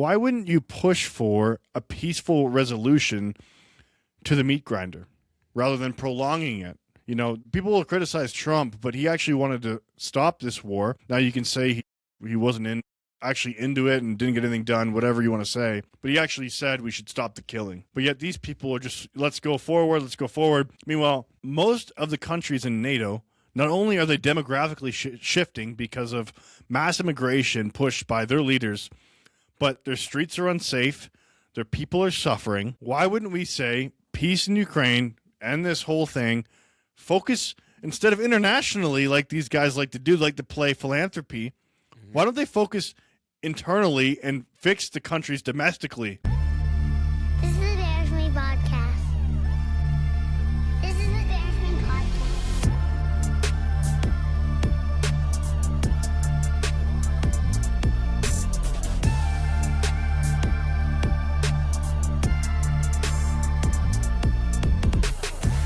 why wouldn't you push for a peaceful resolution to the meat grinder rather than prolonging it? You know, people will criticize Trump, but he actually wanted to stop this war. Now you can say he wasn't actually into it and didn't get anything done, whatever you want to say. But he actually said we should stop the killing. But yet these people are just, let's go forward, let's go forward. Meanwhile, most of the countries in NATO, not only are they demographically shifting because of mass immigration pushed by their leaders, but their streets are unsafe, their people are suffering. Why wouldn't we say peace in Ukraine and this whole thing, focus instead of internationally like these guys like to do, like to play philanthropy, why don't they focus internally and fix the countries domestically? This is the Bears Me podcast. This is the Bears Me podcast.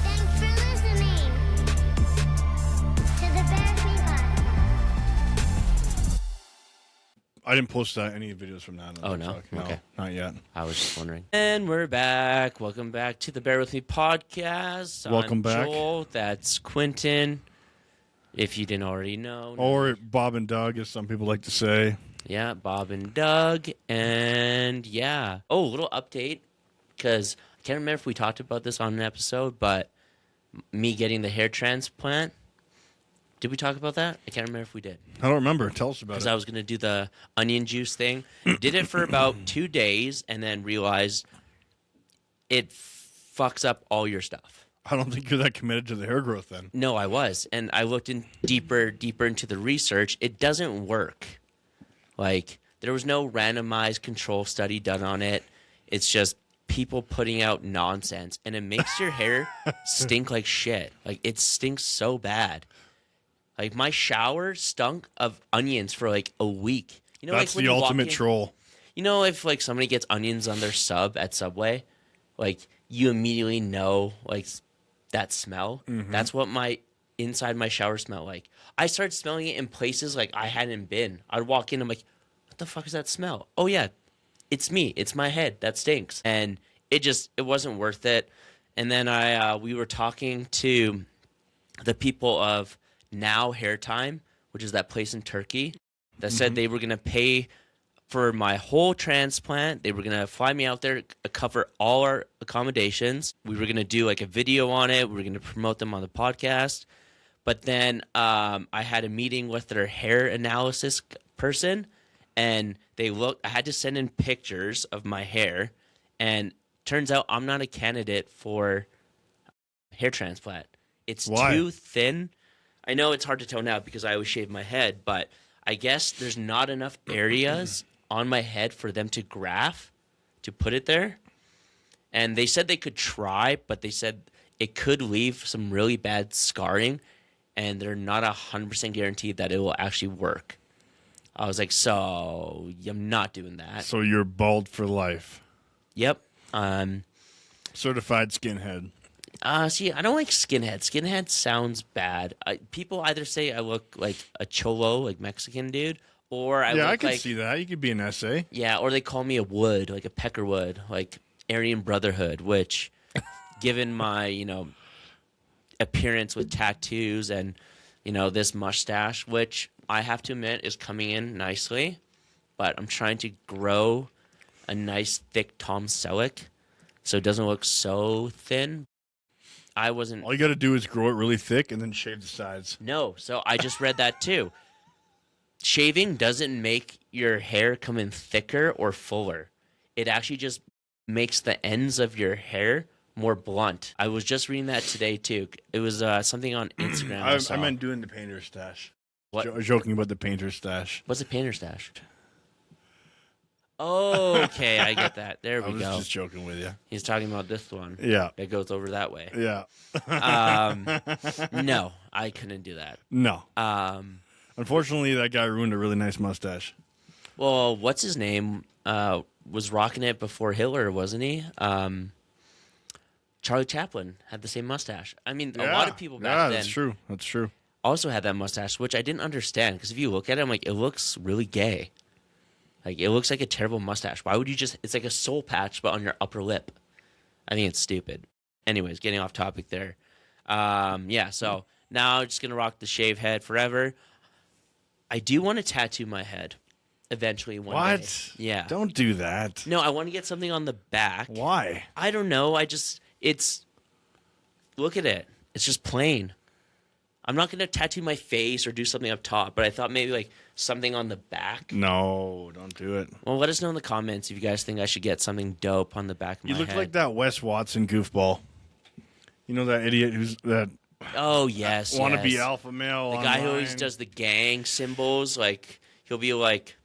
Thanks for listening to the Bears Me podcast. I didn't post any videos from that. Oh, no? Okay. Not yet. I was just wondering. And we're back. Welcome back to the Bear With Me podcast. Welcome I'm back. Joel. That's Quentin, if you didn't already know. Or Bob and Doug, as some people like to say. Yeah, Bob and Doug. And yeah. Oh, a little update, because I can't remember if we talked about this on an episode, but me getting the hair transplant. Did we talk about that? I can't remember if we did. I don't remember. Tell us about it. Because I was going to do the onion juice thing. Did it for about 2 days and then realized it fucks up all your stuff. I don't think you're that committed to the hair growth then. No, I was. And I looked in deeper into the research. It doesn't work. Like, there was no randomized control study done on it. It's just people putting out nonsense. And it makes your hair stink like shit. Like, it stinks so bad. Like, my shower stunk of onions for, like, a week. You know, That's like, the ultimate troll. You know, if, like, somebody gets onions on their sub at Subway, like, you immediately know, like, that smell. Mm-hmm. That's what inside my shower smelled like. I started smelling it in places, like, I hadn't been. I'd walk in, I'm like, what the fuck is that smell? Oh, yeah, it's me. It's my head. That stinks. And it wasn't worth it. And then we were talking to the people of Now Hair Time, which is that place in Turkey, that said they were going to pay for my whole transplant. They were going to fly me out there, cover all our accommodations. We were going to do like a video on it. We were going to promote them on the podcast. But then I had a meeting with their hair analysis person, and I had to send in pictures of my hair, and turns out I'm not a candidate for hair transplant. It's too thin. I know it's hard to tell now because I always shave my head, but I guess there's not enough areas on my head for them to graft to put it there. And they said they could try, but they said it could leave some really bad scarring, and they're not 100% guaranteed that it will actually work. I was like, so I'm not doing that. So you're bald for life. Yep. Certified skinhead. See, I don't like skinhead. Skinhead sounds bad. People either say I look like a cholo, like Mexican dude, or I look I can like, see that. You could be an essay. yeah, or they call me a wood, like a peckerwood, like Aryan Brotherhood, which, given my, appearance with tattoos and, this mustache, which I have to admit is coming in nicely, but I'm trying to grow a nice, thick Tom Selleck so it doesn't look so thin. All you got to do is grow it really thick and then shave the sides. No, so I just read that too. Shaving doesn't make your hair come in thicker or fuller. It actually just makes the ends of your hair more blunt. I was just reading that today too. It was something on Instagram. I meant doing the painter stash. What? Joking about the painter stash. What's a painter stash? Oh, okay, I get that. There we go. I was just joking with you. He's talking about this one. Yeah. That goes over that way. Yeah. No, I couldn't do that. No. Unfortunately, that guy ruined a really nice mustache. Well, what's his name? Was rocking it before Hitler, wasn't he? Charlie Chaplin had the same mustache. I mean, a lot of people back then. Yeah, that's true. Also had that mustache, which I didn't understand, because if you look at it, I'm like, it looks really gay. Like, it looks like a terrible mustache. Why would you just... It's like a soul patch, but on your upper lip. I think it's stupid. Anyways, getting off topic there. Yeah, so now I'm just going to rock the shave head forever. I do want to tattoo my head eventually one day. What? Yeah. Don't do that. No, I want to get something on the back. Why? I don't know. It's... Look at it. It's just plain. I'm not going to tattoo my face or do something up top, but I thought maybe like something on the back. No, don't do it. Well, let us know in the comments if you guys think I should get something dope on the back of my You head. look like that Wes Watson goofball. You know that idiot who's that Oh, yes, wannabe yes. alpha male The guy who online. always does the gang symbols, like, he'll be like,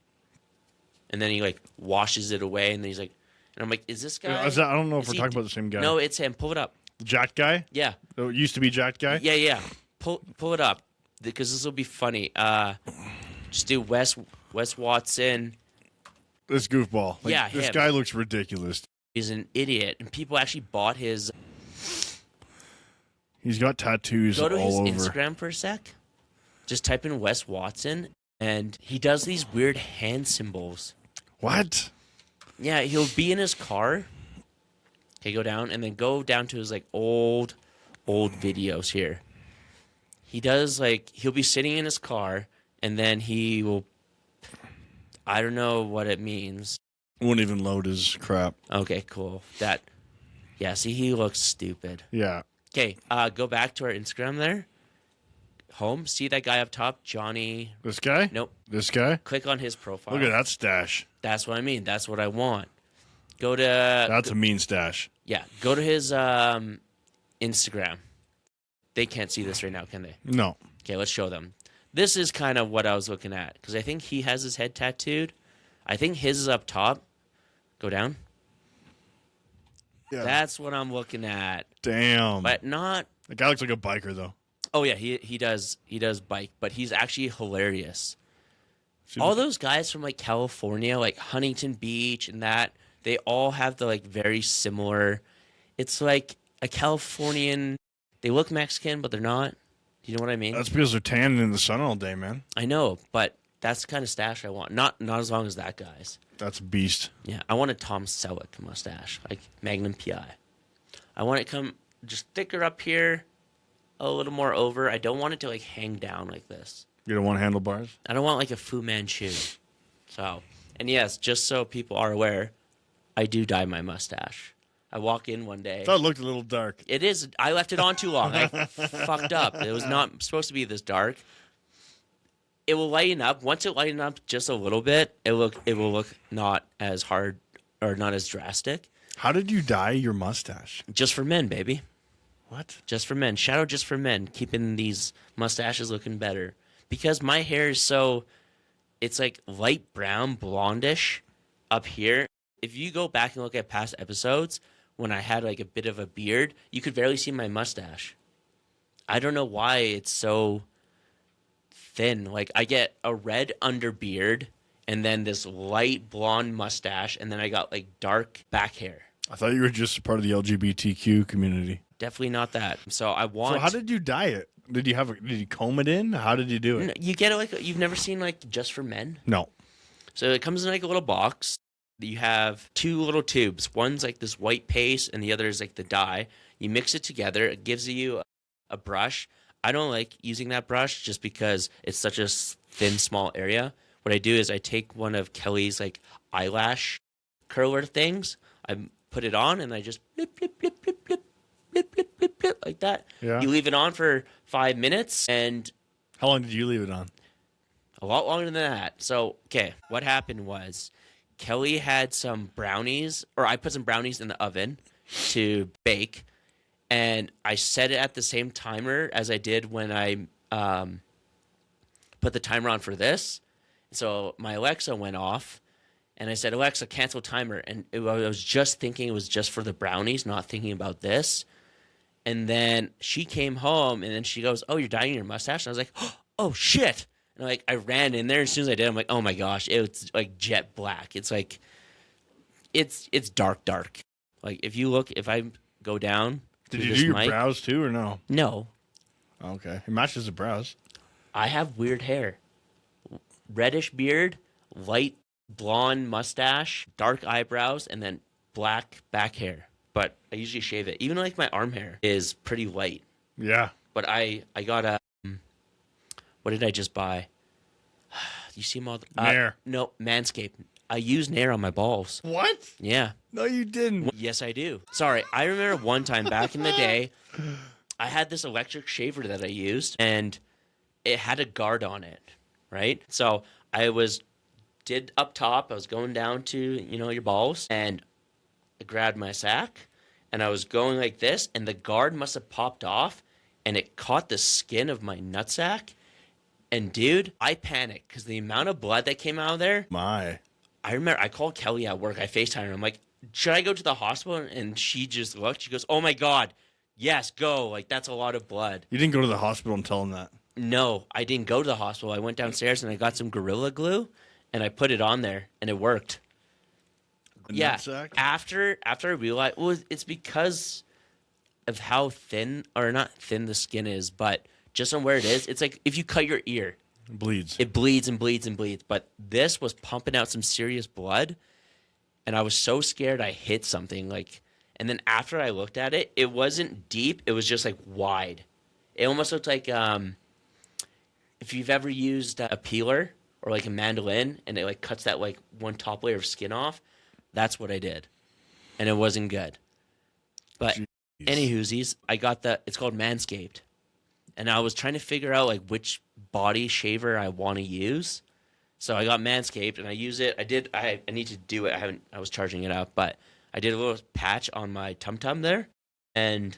and then he like washes it away, and then he's like, and I'm like, is this guy? I don't know if is we're he talking about the same guy. No, it's him. Pull it up. Jacked guy? Yeah. Oh, it used to be Jacked guy? Yeah. Pull it up because this will be funny. Just do Wes Watson. This goofball. Like, Yeah, this him. guy looks ridiculous. He's an idiot, and people actually bought his. He's got tattoos Go to his all over. Instagram for a sec. Just type in Wes Watson, and he does these weird hand symbols. What? Yeah, he'll be in his car. Okay, go down, and then go down to his like old videos here. He does like he'll be sitting in his car, and then he will. I don't know what it means. Won't even load his crap. Okay, cool. Yeah. See, he looks stupid. Yeah. Okay, go back to our Instagram there. Home. See that guy up top, Johnny? This guy? Nope. This guy? Click on his profile. Look at that stash. That's what I mean. That's what I want. Go to That's a mean stash. yeah. Go to his Instagram. They can't see this right now, can they? No. Okay, let's show them. This is kind of what I was looking at because I think he has his head tattooed. I think his is up top. Go down. Yeah. That's what I'm looking at. Damn. But not. The guy looks like a biker though. Oh yeah, he does bike, but he's actually hilarious. See, All those guys from like California, like Huntington Beach and that, they all have the like very similar. It's like a Californian. They look Mexican, but they're not. Do you know what I mean? That's because they're tanning in the sun all day, man. I know, but that's the kind of stash I want. Not as long as that guy's. That's a beast. Yeah, I want a Tom Selleck mustache, like Magnum PI. I want it come just thicker up here, a little more over. I don't want it to like hang down like this. You don't want handlebars? I don't want like a Fu Manchu. So, and yes, just so people are aware, I do dye my mustache. I walk in one day. I thought it looked a little dark. It is. I left it on too long. I fucked up. It was not supposed to be this dark. It will lighten up. Once it lightens up just a little bit, it will look not as hard or not as drastic. How did you dye your mustache? Just for men, baby. What? Just for men. Shadow just for men. Keeping these mustaches looking better. Because my hair is so... It's like light brown, blondish up here. If you go back and look at past episodes, when I had like a bit of a beard, you could barely see my mustache. I don't know why it's so thin. Like I get a red underbeard and then this light blonde mustache, and then I got like dark back hair. I thought you were just part of the LGBTQ community. Definitely not that. So I want... So how did you dye it? Did you comb it in? How did you do it? You get it like... You've never seen like Just for Men? No. So it comes in like a little box. You have two little tubes. One's like this white paste, and the other is like the dye. You mix it together. It gives you a brush. I don't like using that brush just because it's such a thin, small area. What I do is I take one of Kelly's like eyelash curler things. I put it on, and I just blip, blip, blip, blip, blip, blip, blip, blip, blip, like that. Yeah. You leave it on for 5 minutes, and How long did you leave it on? a lot longer than that. So, okay, what happened was Kelly had some brownies, or I put some brownies in the oven to bake, and I set it at the same timer as I did when I put the timer on for this. So my Alexa went off, and I said, Alexa, cancel timer. And I was just thinking it was just for the brownies, not thinking about this. And then she came home, and then she goes, oh, you're dyeing your mustache? And I was like, oh, shit. And like I ran in there. As soon as I did, I'm like, oh, my gosh. It's like jet black. It's like, it's dark. Like if I go down. Did through you this do your mic- brows too or no? No. Okay. It matches the brows. I have weird hair. Reddish beard, light blonde mustache, dark eyebrows, and then black back hair. But I usually shave it. Even like my arm hair is pretty light. Yeah. But I got a what did I just buy? You see them all? Nair. No, Manscaped. I use Nair on my balls. What? Yeah. No, you didn't. Yes, I do. Sorry, I remember one time back in the day, I had this electric shaver that I used, and it had a guard on it, right? So did up top, I was going down to, your balls, and I grabbed my sack, and I was going like this, and the guard must have popped off, and it caught the skin of my nutsack. And dude, I panicked because the amount of blood that came out of there. My. I remember I called Kelly at work. I FaceTimed her. I'm like, should I go to the hospital? And she just looked. She goes, oh my God, yes, go. Like, that's a lot of blood. You didn't go to the hospital and tell them that? No, I didn't go to the hospital. I went downstairs and I got some Gorilla Glue and I put it on there and it worked. Yeah. Nutsack? After I realized, well, it's because of how thin, or not thin the skin is, but just on where it is. It's like if you cut your ear. It bleeds. It bleeds and bleeds and bleeds. But this was pumping out some serious blood. And I was so scared I hit something. And then after I looked at it, it wasn't deep. It was just like wide. It almost looked like if you've ever used a peeler or like a mandolin and it like cuts that like one top layer of skin off. That's what I did. And it wasn't good. But anywhoosies, I got it's called Manscaped. And I was trying to figure out like which body shaver I want to use. So I got Manscaped and I use it. I need to do it. I was charging it up, but I did a little patch on my tum-tum there. And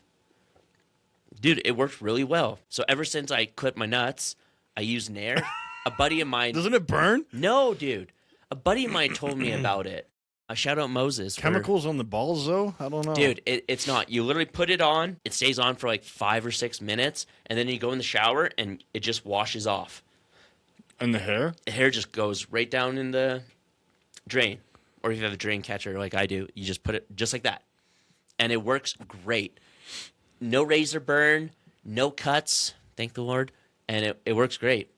dude, it worked really well. So ever since I clipped my nuts, I use Nair. A buddy of mine. Doesn't it burn? No, dude. A buddy of mine told me about it. Shout out Moses. Chemicals on the balls, though? I don't know. Dude, it's not. You literally put it on. It stays on for like 5 or 6 minutes. And then you go in the shower and it just washes off. And the hair? The hair just goes right down in the drain. Or if you have a drain catcher like I do, you just put it just like that. And it works great. No razor burn, no cuts, thank the Lord. And it works great.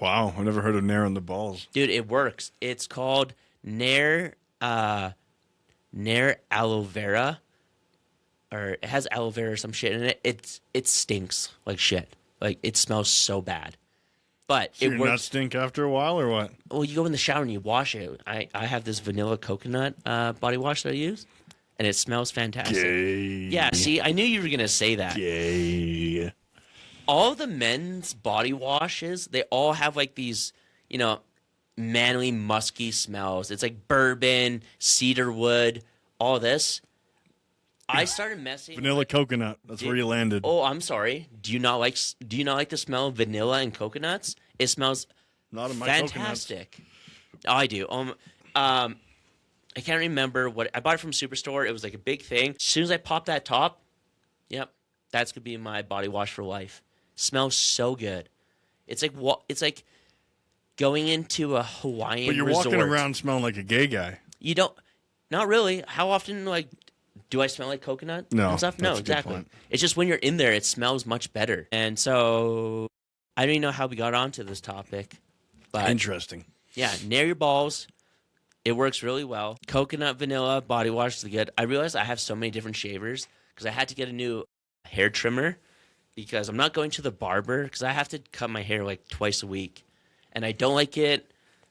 Wow, I've never heard of Nair on the balls. Dude, it works. It's called Nair aloe vera. Or it has aloe vera or some shit in it. It stinks like shit. Like, it smells so bad. But So it your works. nuts stink after a while, or what? Well, you go in the shower and you wash it. I have this vanilla coconut body wash that I use, and it smells fantastic. Gay. Yeah, see, I knew you were going to say that. Gay. All the men's body washes, they all have like these, manly, musky smells. It's like bourbon, cedar wood, all this. I started messing. Vanilla coconut. That's where you landed. Oh, I'm sorry. Do you not like the smell of vanilla and coconuts? It smells Not in my fantastic. Oh, I do. I can't remember what I bought it from Superstore. It was like a big thing. As soon as I pop that top, yep, that's gonna be my body wash for life. Smells so good. It's like going into a Hawaiian But you're resort. walking around smelling like a gay guy. You don't. Not really. How often do I smell like coconut No, and stuff? No, that's a good exactly. point. It's just when you're in there, it smells much better. And so I don't even know how we got onto this topic, but Interesting. yeah, Nair your balls. It works really well. Coconut vanilla body wash is good. I realized I have so many different shavers because I had to get a new hair trimmer because I'm not going to the barber because I have to cut my hair like twice a week, and I don't like it.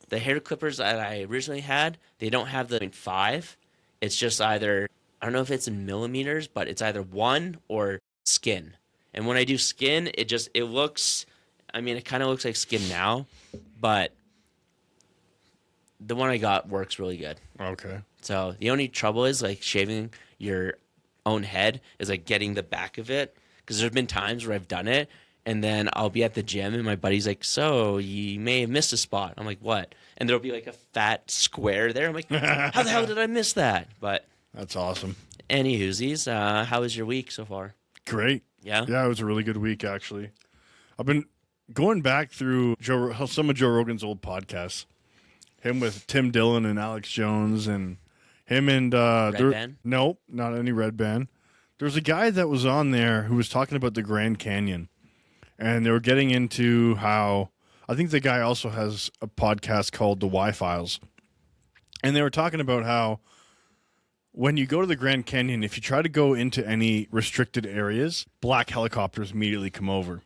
The hair clippers that I originally had, they don't have the 0.5. It's just either, I don't know if it's in millimeters, but it's either 1 or skin. And when I do skin, it looks, it kind of looks like skin now, but the one I got works really good. Okay. So the only trouble is like shaving your own head is like getting the back of it. Because there's been times where I've done it and then I'll be at the gym and my buddy's like, so you may have missed a spot. I'm like, what? And there'll be like a fat square there. I'm like, how the hell did I miss that? But That's awesome. anywhoosies, how was your week so far? Great. Yeah? Yeah, it was a really good week, actually. I've been going back through some of Joe Rogan's old podcasts. Him with Tim Dillon and Alex Jones and him and... Band? Nope, not any Red Band. There's a guy that was on there who was talking about the Grand Canyon. And they were getting into how I think the guy also has a podcast called The Y Files. And they were talking about how when you go to the Grand Canyon, if you try to go into any restricted areas, black helicopters immediately come over.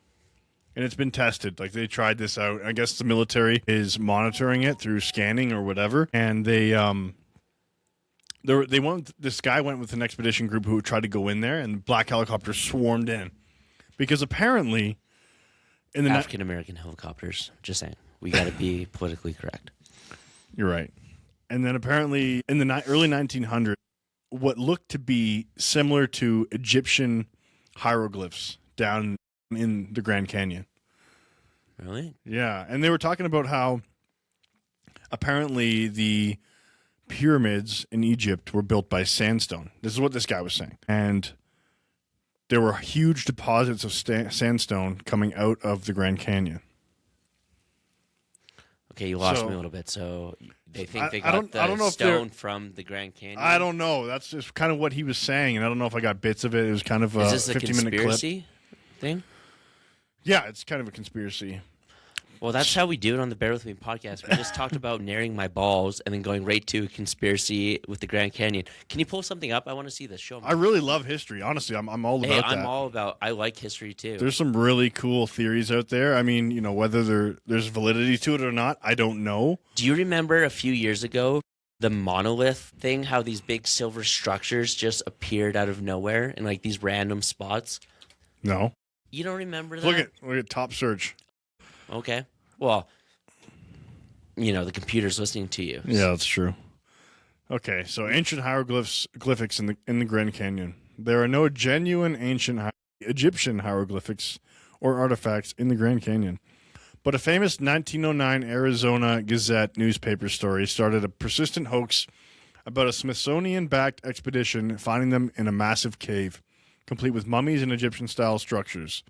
And it's been tested. Like, they tried this out. I guess the military is monitoring it through scanning or whatever. And they this guy went with an expedition group who tried to go in there, and black helicopters swarmed in. Because apparently in the African American helicopters. Just saying. We got to be politically correct. You're right. And then apparently in the early 1900s, what looked to be similar to Egyptian hieroglyphs down in the Grand Canyon. Really? Yeah. And they were talking about how apparently the pyramids in Egypt were built by sandstone. This is what this guy was saying. And there were huge deposits of sandstone coming out of the Grand Canyon. Okay, you lost me a little bit. So they think they got I don't know the if they're- stone from the Grand Canyon? I don't know. That's just kind of what he was saying, and I don't know if I got bits of it. It was kind of a Is this a 15-minute clip. conspiracy thing? Yeah, it's kind of a conspiracy. Well, that's how we do it on the Bear With Me podcast. We just talked about narrowing my balls and then going right to a conspiracy with the Grand Canyon. Can you pull something up? I want to see this. Show me. I really love history. Honestly, I'm all about Hey, that. I'm all about. I like history too. There's some really cool theories out there. I mean, you know, whether there's validity to it or not, I don't know. Do you remember a few years ago the monolith thing? How these big silver structures just appeared out of nowhere in like these random spots? No. You don't remember that? Look at top search. Okay. Well, you know, the computer's listening to you. Yeah, that's true. Okay, so ancient hieroglyphics in the Grand Canyon. There are no genuine ancient Egyptian hieroglyphics or artifacts in the Grand Canyon. But a famous 1909 Arizona Gazette newspaper story started a persistent hoax about a Smithsonian-backed expedition finding them in a massive cave, complete with mummies and Egyptian-style structures,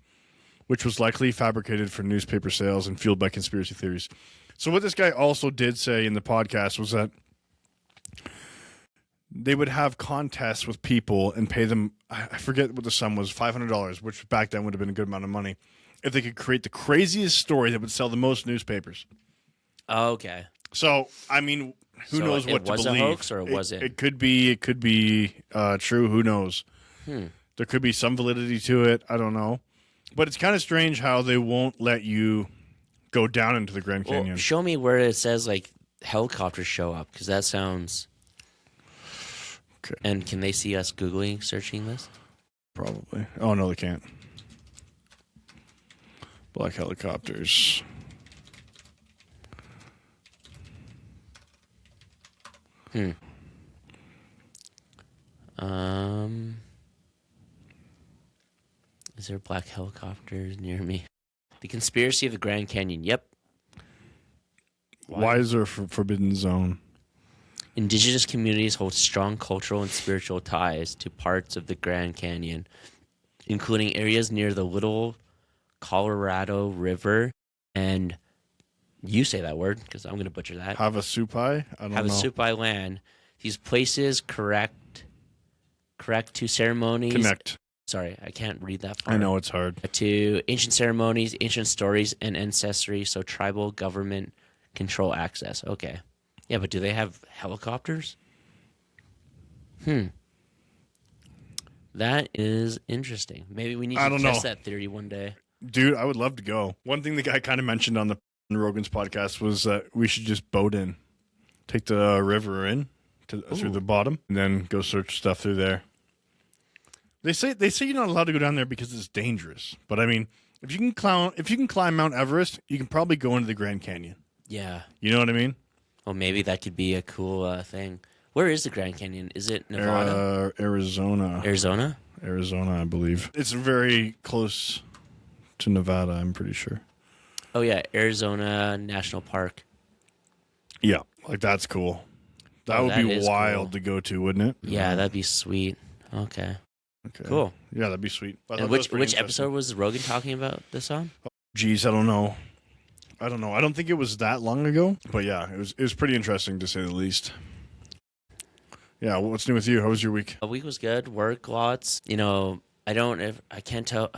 which was likely fabricated for newspaper sales and fueled by conspiracy theories. So what this guy also did say in the podcast was that they would have contests with people and pay them, I forget what the sum was, $500, which back then would have been a good amount of money, if they could create the craziest story that would sell the most newspapers. Okay. So, I mean, who knows what to believe. It was a hoax or it wasn't? It could be true. Who knows? There could be some validity to it. I don't know. But it's kind of strange how they won't let you go down into the Grand Canyon. Well, show me where it says like helicopters show up, because that sounds. Okay. And can they see us Googling, searching this? Probably. Oh, no, they can't. Black helicopters. Is there black helicopters near me? The conspiracy of the Grand Canyon. Yep. Why is there a forbidden zone? Indigenous communities hold strong cultural and spiritual ties to parts of the Grand Canyon, including areas near the Little Colorado River and, you say that word because I'm going to butcher that. Havasupai? I don't know. Havasupai land. These places correct to ceremonies. Connect. Sorry, I can't read that far. I know it's hard. To ancient ceremonies, ancient stories, and ancestry, so tribal government control access. Okay. Yeah, but do they have helicopters? That is interesting. Maybe we need to test that theory one day. Dude, I would love to go. One thing the guy kind of mentioned on the Rogan's podcast was that we should just boat in. Take the river in through the bottom, and then go search stuff through there. They say you're not allowed to go down there because it's dangerous. But I mean, if you can climb Mount Everest, you can probably go into the Grand Canyon. Yeah. You know what I mean? Well, maybe that could be a cool thing. Where is the Grand Canyon? Is it Nevada? Arizona. Arizona? Arizona, I believe. It's very close to Nevada, I'm pretty sure. Oh, yeah. Arizona National Park. Yeah, like that's cool. That would be wild to go to, wouldn't it? Yeah, that'd be sweet. Okay. Cool. Yeah, that'd be sweet. And which episode was Rogan talking about this on? Geez, I don't know. I don't think it was that long ago, but yeah, it was pretty interesting to say the least. Yeah, what's new with you? How was your week? A week was good. Work lots. You know, I can't tell.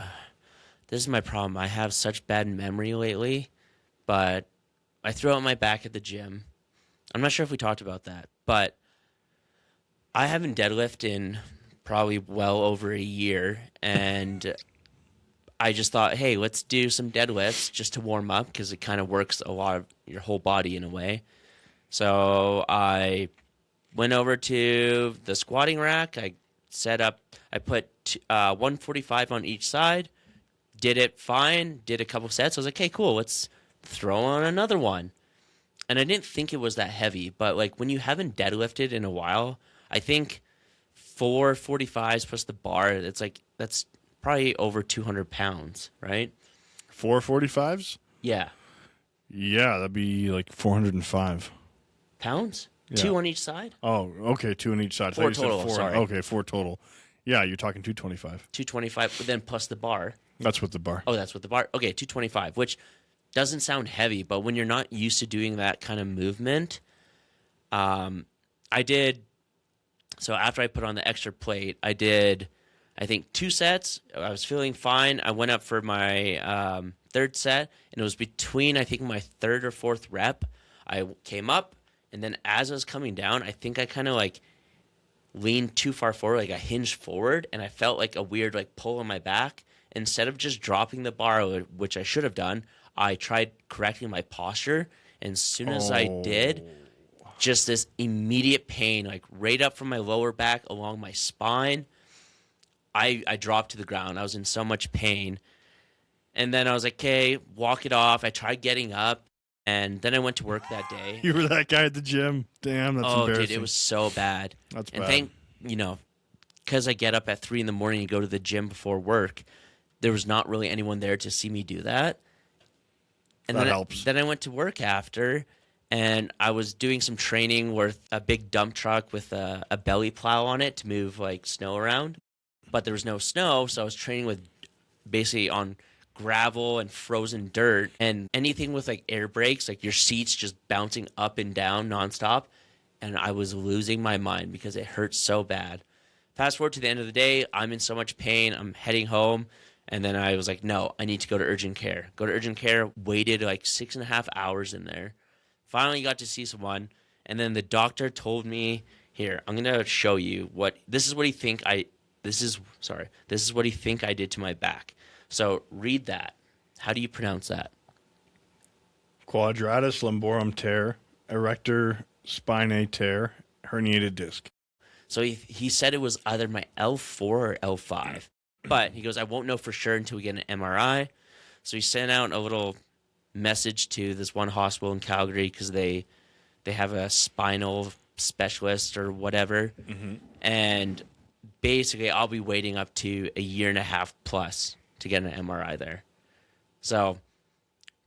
This is my problem. I have such bad memory lately, but I threw out my back at the gym. I'm not sure if we talked about that, but I haven't deadlifted in probably well over a year, and I just thought, hey, let's do some deadlifts just to warm up because it kind of works a lot of your whole body in a way. So I went over to the squatting rack. I put 145 on each side, did it fine, did a couple sets. I was like, okay, cool, let's throw on another one. And I didn't think it was that heavy, but like when you haven't deadlifted in a while, I think 445s plus the bar, that's probably over 200 pounds, right? 445s? Yeah. Yeah, that'd be like 405 pounds. Yeah. 2 on each side. Oh, okay, 2 on each side. I 4 thought you said total. Sorry. Okay, 4 total. Yeah, you're talking 225. 225, but then plus the bar. That's with the bar. Oh, that's with the bar. Okay, 225, which doesn't sound heavy, but when you're not used to doing that kind of movement, I did. So after I put on the extra plate, I did, I think, 2 sets. I was feeling fine. I went up for my third set, and it was between, I think, my third or fourth rep. I came up, and then as I was coming down, I think I kind of like leaned too far forward, like I hinged forward, and I felt like a weird like pull on my back. Instead of just dropping the bar, which I should have done, I tried correcting my posture, and as soon as I did, just this immediate pain, like right up from my lower back along my spine, I dropped to the ground. I was in so much pain. And then I was like, okay, walk it off. I tried getting up, and then I went to work that day. You were that guy at the gym. Damn, that's embarrassing. Oh, dude, it was so bad. That's and bad. Because I get up at 3 a.m. and go to the gym before work, there was not really anyone there to see me do that. And that then helps. Then I went to work after, and I was doing some training with a big dump truck with a belly plow on it to move like snow around. But there was no snow, so I was training with basically on gravel and frozen dirt, and anything with like air brakes, like your seats just bouncing up and down nonstop. And I was losing my mind because it hurt so bad. Fast forward to the end of the day, I'm in so much pain. I'm heading home. And then I was like, no, I need to go to urgent care. Go to urgent care, waited like 6.5 hours in there. Finally got to see someone. And then the doctor told me, here, I'm going to show you this is what he think I did to my back. So read that. How do you pronounce that? Quadratus lumborum tear, erector spinae tear, herniated disc. So he said it was either my L4 or L5. But he goes, I won't know for sure until we get an MRI. So he sent out a little message to this one hospital in Calgary because they have a spinal specialist or whatever. Mm-hmm. And basically, I'll be waiting up to a 1.5 years plus to get an MRI there. So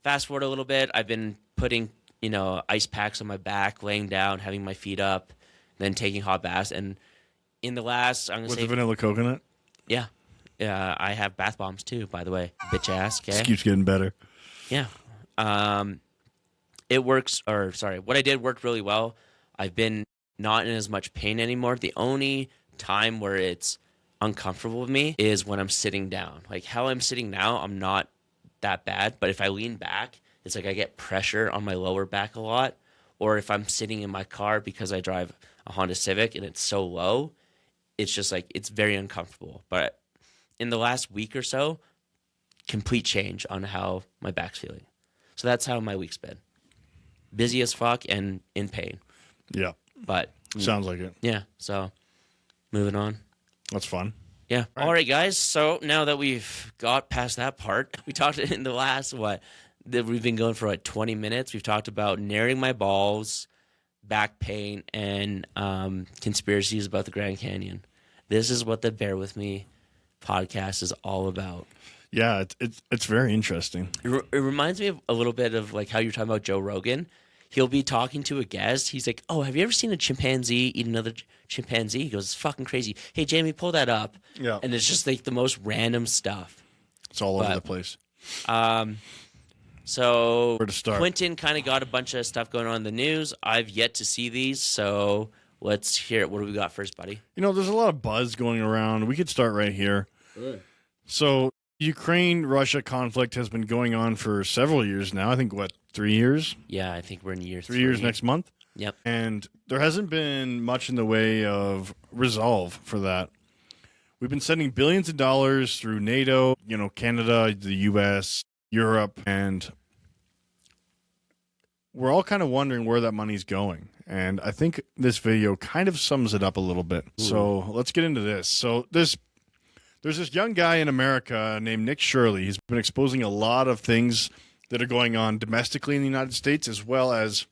fast forward a little bit. I've been putting, ice packs on my back, laying down, having my feet up, then taking hot baths. And in the last, I'm going to say... With the vanilla coconut? Yeah. I have bath bombs too, by the way. Bitch ass, okay? This keeps getting better. Yeah. It works, what I did worked really well. I've been not in as much pain anymore. The only time where it's uncomfortable with me is when I'm sitting down. Like how I'm sitting now, I'm not that bad. But if I lean back, it's like I get pressure on my lower back a lot. Or if I'm sitting in my car because I drive a Honda Civic and it's so low, it's just like, it's very uncomfortable. But in the last week or so, complete change on how my back's feeling. So that's how my week's been. Busy as fuck and in pain. Yeah. But sounds like it. Yeah. So moving on. That's fun. Yeah. All right, guys. So now that we've got past that part, we talked in the last, we've been going for 20 minutes. We've talked about narrowing my balls, back pain, and conspiracies about the Grand Canyon. This is what the Bear With Me podcast is all about. Yeah, it's very interesting. It reminds me of a little bit of like how you're talking about Joe Rogan. He'll be talking to a guest. He's like, oh, have you ever seen a chimpanzee eat another chimpanzee? He goes, it's fucking crazy. Hey, Jamie, pull that up. Yeah. And it's just like the most random stuff. It's all over the place. So where to start? Quentin kind of got a bunch of stuff going on in the news. I've yet to see these, so let's hear it. What do we got first, buddy? There's a lot of buzz going around. We could start right here. Good. So Ukraine-Russia conflict has been going on for several years now. I think, 3 years? Yeah, I think we're in year 3 years next month. Yep. And there hasn't been much in the way of resolve for that. We've been sending billions of dollars through NATO, Canada, the US, Europe, and we're all kind of wondering where that money's going. And I think this video kind of sums it up a little bit. Ooh. So let's get into this. So there's this young guy in America named Nick Shirley. He's been exposing a lot of things that are going on domestically in the United States, as well as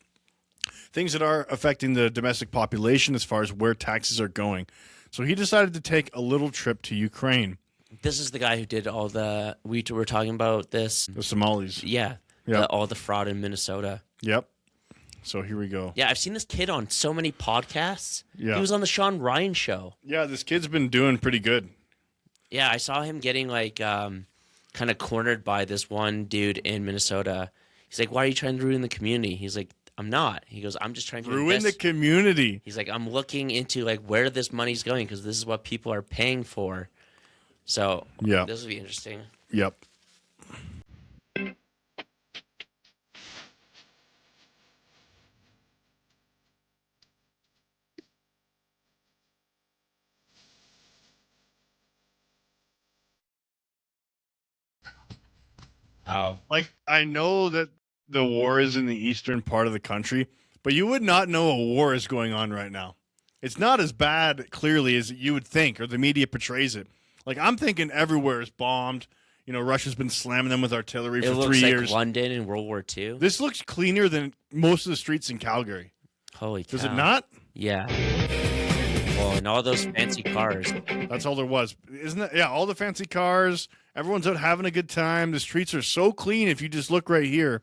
things that are affecting the domestic population as far as where taxes are going. So he decided to take a little trip to Ukraine. This is the guy who did all the... We were talking about this. The Somalis. Yeah. Yep. All the fraud in Minnesota. Yep. So here we go. Yeah, I've seen this kid on so many podcasts. Yeah. He was on the Sean Ryan show. Yeah, this kid's been doing pretty good. Yeah, I saw him getting kind of cornered by this one dude in Minnesota. He's like, "Why are you trying to ruin the community?" He's like, "I'm not." He goes, "I'm just trying to ruin invest." the community. He's like, "I'm looking into where this money's going because this is what people are paying for." So yeah, this will be interesting. Yep. Oh. I know that the war is in the eastern part of the country, but you would not know a war is going on right now. It's not as bad, clearly, as you would think, or the media portrays it. I'm thinking everywhere is bombed. Russia's been slamming them with artillery for 3 years. It looks like London in World War II. This looks cleaner than most of the streets in Calgary. Holy cow. Does it not? Yeah. Well, and all those fancy cars. That's all there was. Isn't it? Yeah, all the fancy cars. Everyone's out having a good time. The streets are so clean if you just look right here.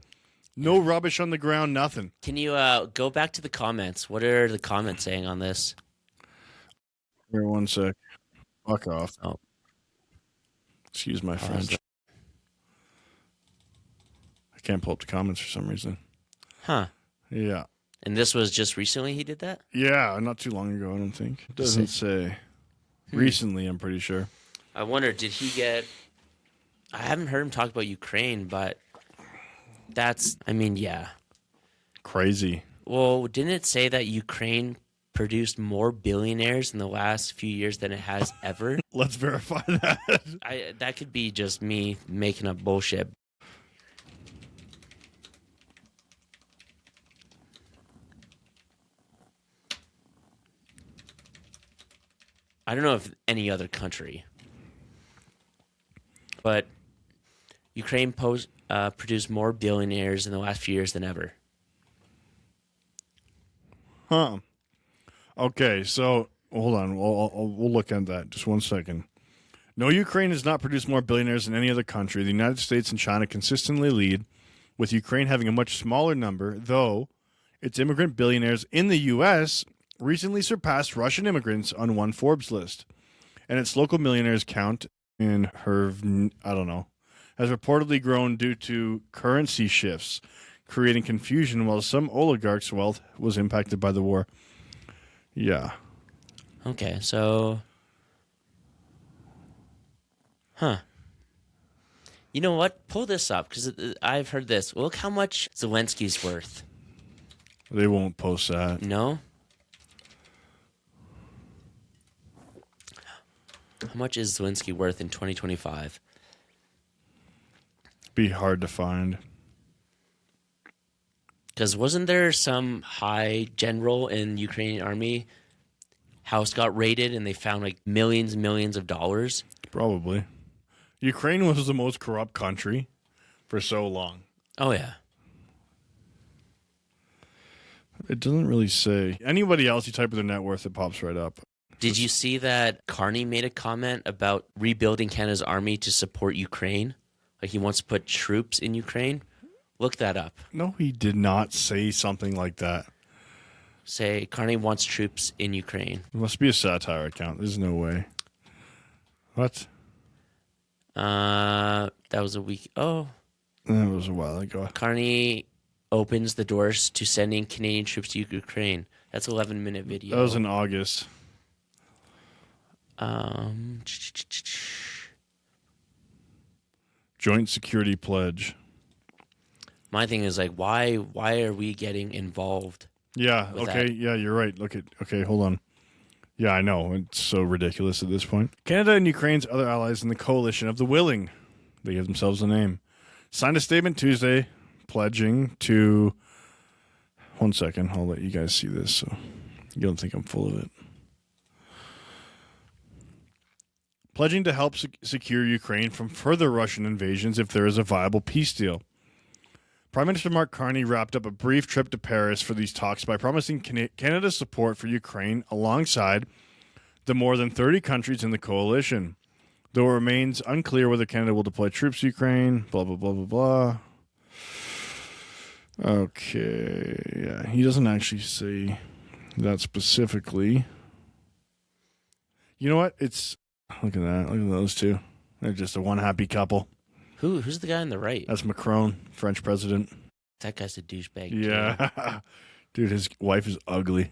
No rubbish on the ground, nothing. Can you go back to the comments? What are the comments saying on this? Here, one sec. Fuck off. Oh. Excuse my French. I can't pull up the comments for some reason. Huh. Yeah. And this was just recently he did that? Yeah, not too long ago, I don't think. It doesn't say. Recently, I'm pretty sure. I wonder, did he get... I haven't heard him talk about Ukraine, but yeah. Crazy. Well, didn't it say that Ukraine produced more billionaires in the last few years than it has ever? Let's verify that. That could be just me making up bullshit. I don't know if any other country, but Ukraine produced more billionaires in the last few years than ever. Huh. Okay, so hold on. We'll look at that. Just 1 second. No, Ukraine has not produced more billionaires than any other country. The United States and China consistently lead, with Ukraine having a much smaller number, though its immigrant billionaires in the U.S. recently surpassed Russian immigrants on one Forbes list. And its local millionaires count in has reportedly grown due to currency shifts, creating confusion while some oligarchs' wealth was impacted by the war. Yeah. Okay, so... Huh. You know what? Pull this up, because I've heard this. Look how much Zelensky's worth. They won't post that. No? How much is Zelensky worth in 2025? Be hard to find. Because wasn't there some high general in the Ukrainian army house got raided and they found millions and millions of dollars? Probably. Ukraine was the most corrupt country for so long. Oh, yeah. It doesn't really say. Anybody else, you type in their net worth, it pops right up. Did you see that Carney made a comment about rebuilding Canada's army to support Ukraine? He wants to put troops in Ukraine? Look that up. No, he did not say something like that. Say, Carney wants troops in Ukraine. It must be a satire account. There's no way. What? That was a week. Oh. That was a while ago. Carney opens the doors to sending Canadian troops to Ukraine. That's an 11-minute video. That was in August. Joint security pledge. My thing is like, why are we getting involved? Yeah. With Okay. that. Yeah, you're right. Okay, hold on. Yeah, I know. It's so ridiculous at this point. Canada and Ukraine's other allies in the coalition of the willing, they give themselves a name, signed a statement Tuesday pledging to. One second. I'll let you guys see this so you don't think I'm full of it. Pledging to help secure Ukraine from further Russian invasions if there is a viable peace deal. Prime Minister Mark Carney wrapped up a brief trip to Paris for these talks by promising Canada's support for Ukraine alongside the more than 30 countries in the coalition, though it remains unclear whether Canada will deploy troops to Ukraine, blah, blah, blah, blah, blah. Okay, yeah, he doesn't actually say that specifically. You know what? Look at that. Look at those two. They're just a one happy couple. Who's the guy on the right? That's Macron, French president. That guy's a douchebag. Yeah. Dude, his wife is ugly.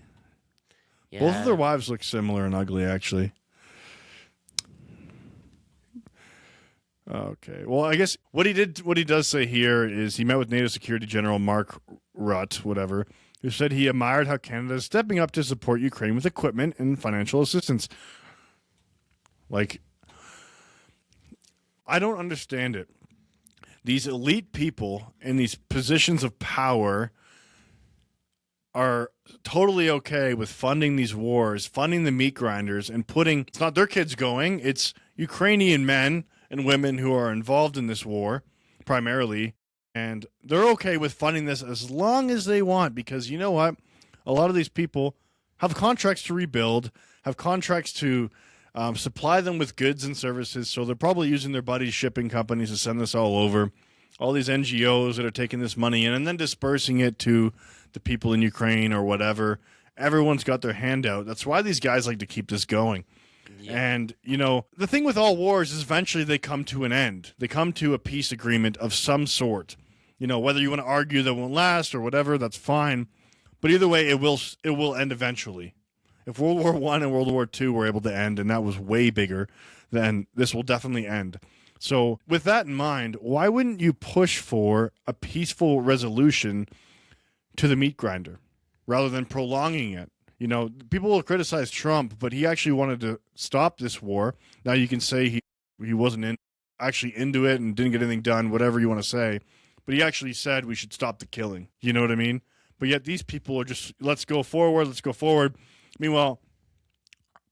Yeah. Both of their wives look similar and ugly, actually. Okay. Well, I guess what he does say here is he met with NATO Security General Mark Rutte, whatever, who said he admired how Canada is stepping up to support Ukraine with equipment and financial assistance. Like, I don't understand it. These elite people in these positions of power are totally okay with funding these wars, funding the meat grinders, and it's not their kids going, it's Ukrainian men and women who are involved in this war, primarily, and they're okay with funding this as long as they want, because you know what? A lot of these people have contracts to rebuild, have contracts to supply them with goods and services, so they're probably using their buddies' shipping companies to send this all over. All these NGOs that are taking this money in and then dispersing it to the people in Ukraine or whatever. Everyone's got their hand out. That's why these guys like to keep this going. Yeah. And, you know, the thing with all wars is eventually they come to an end. They come to a peace agreement of some sort. You know, whether you want to argue that won't last or whatever, that's fine. But either way, it will end eventually. If World War I and World War II were able to end, and that was way bigger, then this will definitely end. So with that in mind, why wouldn't you push for a peaceful resolution to the meat grinder rather than prolonging it? You know, people will criticize Trump, but he actually wanted to stop this war. Now you can say he wasn't actually into it and didn't get anything done, whatever you want to say. But he actually said we should stop the killing. You know what I mean? But yet these people are just, let's go forward. Meanwhile,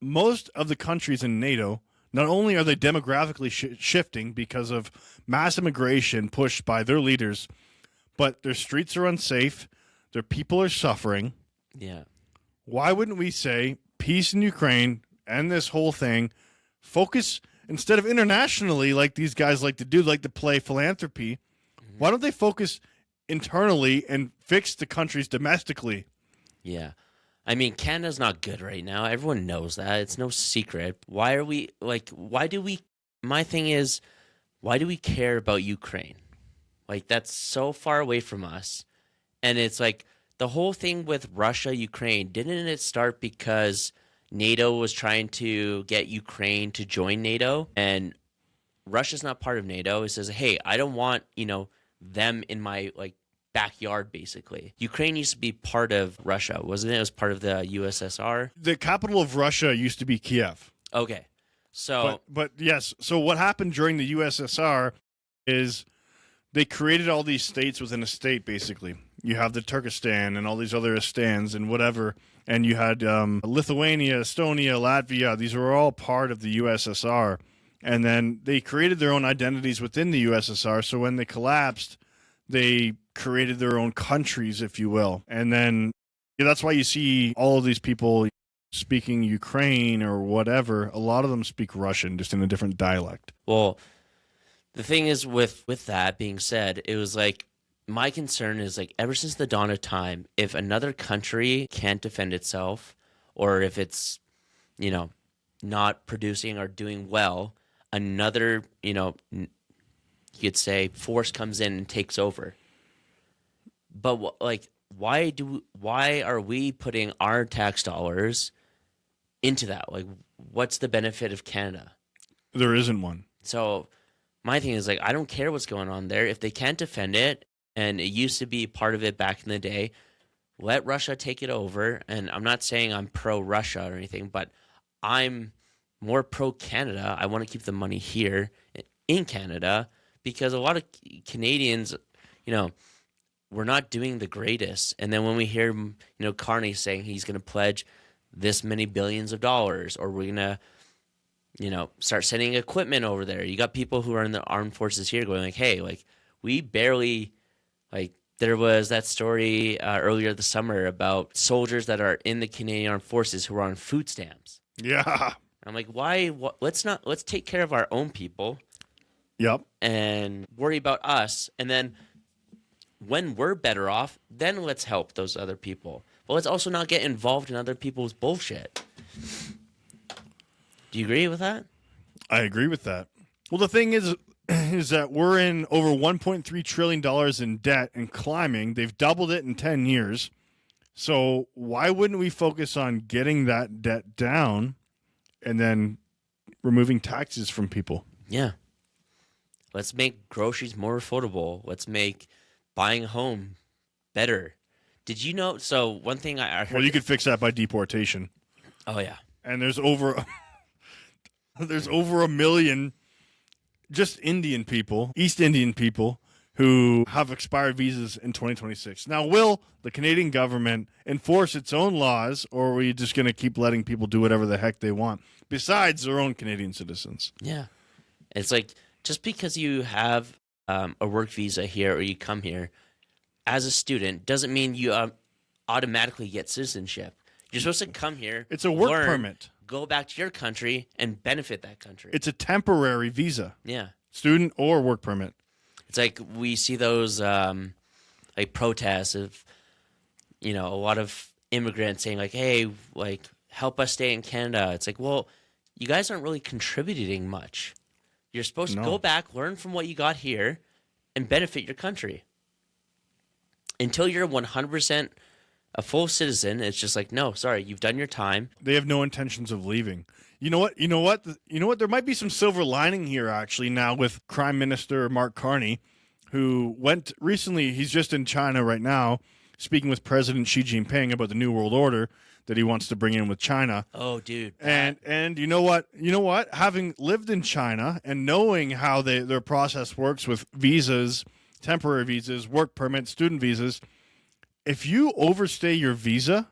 most of the countries in NATO, not only are they demographically shifting because of mass immigration pushed by their leaders, but their streets are unsafe, their people are suffering. Yeah. Why wouldn't we say peace in Ukraine and this whole thing, focus instead of internationally like these guys like to do, like to play philanthropy, why don't they focus internally and fix the countries domestically? Yeah. I mean, Canada's not good right now. Everyone knows that. It's no secret. My thing is, why do we care about Ukraine? Like, that's so far away from us. And it's like the whole thing with Russia, Ukraine, didn't it start because NATO was trying to get Ukraine to join NATO? And Russia's not part of NATO. It says, hey, I don't want, them in my, backyard, basically. Ukraine used to be part of Russia, wasn't it? It was part of the USSR. The capital of Russia used to be Kiev. Okay. So but yes, so what happened during the USSR is they created all these states within a state, basically. You have the Turkestan and all these other Estans and whatever, and you had Lithuania, Estonia, Latvia. These were all part of the USSR, and then they created their own identities within the USSR, so when they collapsed, they created their own countries, if you will. And then that's why you see all of these people speaking Ukraine or whatever. A lot of them speak Russian, just in a different dialect. Well, the thing is, with that being said, it was like, my concern is, like, ever since the dawn of time, if another country can't defend itself, or if it's, not producing or doing well, another, you could say, force comes in and takes over. But why are we putting our tax dollars into that? Like, what's the benefit of Canada? There isn't one. So my thing is like, I don't care what's going on there. If they can't defend it, and it used to be part of it back in the day, let Russia take it over. And I'm not saying I'm pro-Russia or anything, but I'm more pro-Canada. I want to keep the money here in Canada because a lot of Canadians, we're not doing the greatest. And then when we hear, Carney saying he's going to pledge this many billions of dollars, or we're going to, start sending equipment over there. You got people who are in the armed forces here going like, hey, like we barely, like there was that story earlier this summer about soldiers that are in the Canadian Armed Forces who are on food stamps. Yeah. I'm like, why? Let's take care of our own people. Yep. And worry about us. And then when we're better off, then let's help those other people. But let's also not get involved in other people's bullshit. Do you agree with that? I agree with that. Well, the thing is that we're in over $1.3 trillion in debt and climbing. They've doubled it in 10 years. So why wouldn't we focus on getting that debt down and then removing taxes from people? Yeah. Let's make groceries more affordable. Let's make buying a home better. Did you know? So one thing I heard. Well, you could fix that by deportation. Oh, yeah. And there's over a million just Indian people, East Indian people, who have expired visas in 2026. Now, will the Canadian government enforce its own laws, or are we just going to keep letting people do whatever the heck they want, besides their own Canadian citizens? Yeah. It's like, just because you have a work visa here or you come here as a student doesn't mean you automatically get citizenship. You're supposed to come here. It's a work permit. Go back to your country and benefit that country. It's a temporary visa. Yeah. Student or work permit. It's like we see those like protests of, a lot of immigrants saying like, hey, like help us stay in Canada. It's like, well, you guys aren't really contributing much. You're supposed to go back, learn from what you got here, and benefit your country. Until you're 100% a full citizen, it's just like, no, sorry, you've done your time. They have no intentions of leaving. You know what? There might be some silver lining here, actually, now with Prime Minister Mark Carney, who went recently, he's just in China right now, speaking with President Xi Jinping about the New World Order that he wants to bring in with China. Oh, dude. And you know what? Having lived in China and knowing how their process works with visas, temporary visas, work permits, student visas, if you overstay your visa,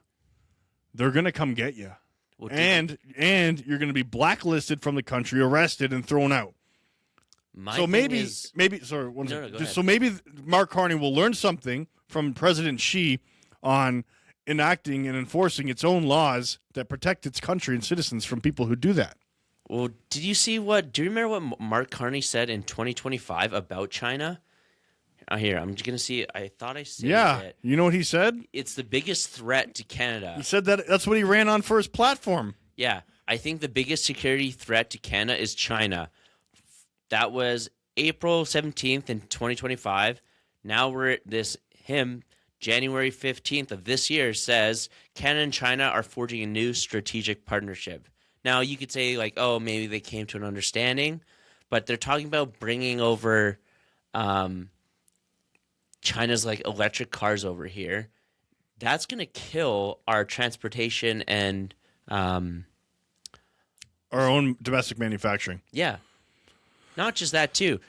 they're going to come get you. Well, and you're going to be blacklisted from the country, arrested, and thrown out. So maybe Mark Carney will learn something from President Xi on enacting and enforcing its own laws that protect its country and citizens from people who do that. Well, do you remember what Mark Carney said in 2025 about China? Here, I'm just going to see it. I thought I saved it. You know what he said? It's the biggest threat to Canada. He said that's what he ran on for his platform. Yeah, I think the biggest security threat to Canada is China. That was April 17th in 2025. Now we're at January 15th of this year says Canada and China are forging a new strategic partnership. Now, you could say, like, oh, maybe they came to an understanding, but they're talking about bringing over China's, like, electric cars over here. That's going to kill our transportation and our own domestic manufacturing. Yeah. Not just that, too.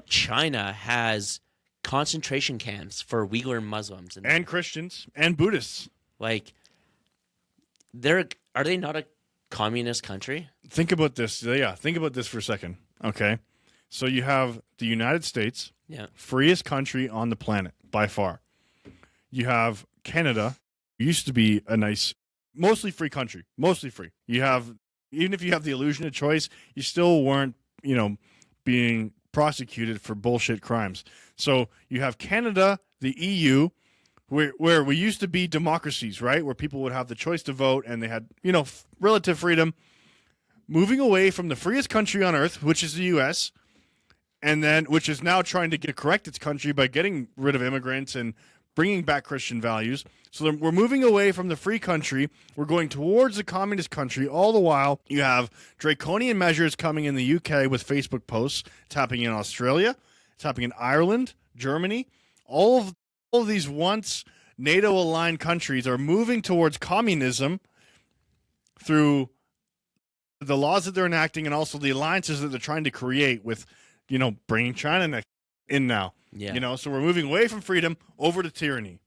China has concentration camps for Uyghur Muslims and Christians and Buddhists. Like, are they not a communist country? Think about this. Yeah, think about this for a second. Okay, so you have the United States, freest country on the planet by far. You have Canada, used to be a nice, mostly free country, mostly free. You have, even if you have the illusion of choice, you still weren't, being prosecuted for bullshit crimes. So you have Canada, the EU, where we used to be democracies, right? Where people would have the choice to vote and they had, relative freedom. Moving away from the freest country on earth, which is the US, and then which is now trying to correct its country by getting rid of immigrants and bringing back Christian values. So we're moving away from the free country. We're going towards the communist country. All the while, you have draconian measures coming in the UK with Facebook posts. It's happening in Australia. It's happening in Ireland, Germany. All of these once NATO-aligned countries are moving towards communism through the laws that they're enacting and also the alliances that they're trying to create with, bringing China in now. Yeah. So we're moving away from freedom over to tyranny.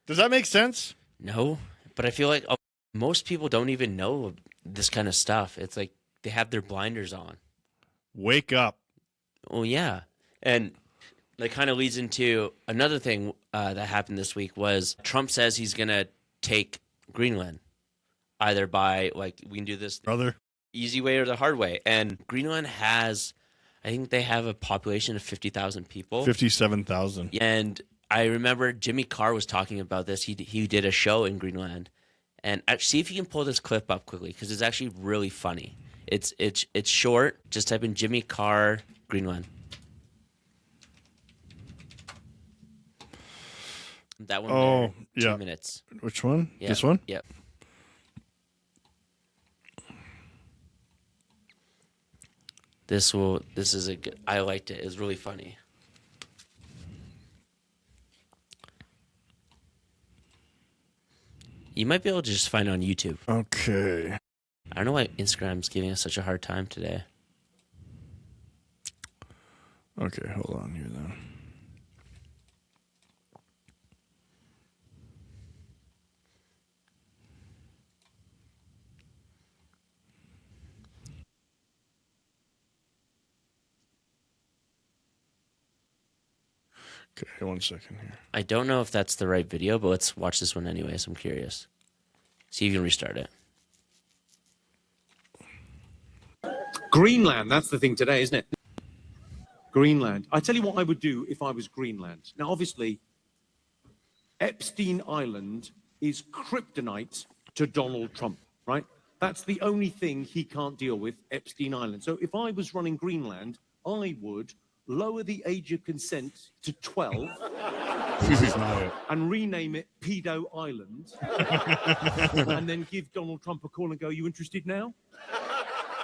Does that make sense? No, but I feel like most people don't even know this kind of stuff. It's like they have their blinders on. Wake up. Oh, yeah. And that kind of leads into another thing that happened this week was Trump says he's going to take Greenland. Either by, we can do this Brother. easy way or the hard way. And Greenland has, I think they have a population of 50,000 people. 57,000. And I remember Jimmy Carr was talking about this. He did a show in Greenland. And see if you can pull this clip up quickly because it's actually really funny. It's short. Just type in Jimmy Carr, Greenland. That one. Oh, there, yeah. 2 minutes. Which one? Yeah. This one? Yep. This is a good, I liked it. It was really funny. You might be able to just find it on YouTube. Okay. I don't know why Instagram's giving us such a hard time today. Okay, hold on here then. Okay, 1 second here. I don't know if that's the right video, but let's watch this one anyways. I'm curious. See if you can restart it. Greenland, that's the thing today, isn't it? Greenland. I tell you what I would do if I was Greenland. Now, obviously, Epstein Island is kryptonite to Donald Trump, right? That's the only thing he can't deal with, Epstein Island. So if I was running Greenland, I would lower the age of consent to 12 and rename it Pedo Island and then give Donald Trump a call and go, you interested now?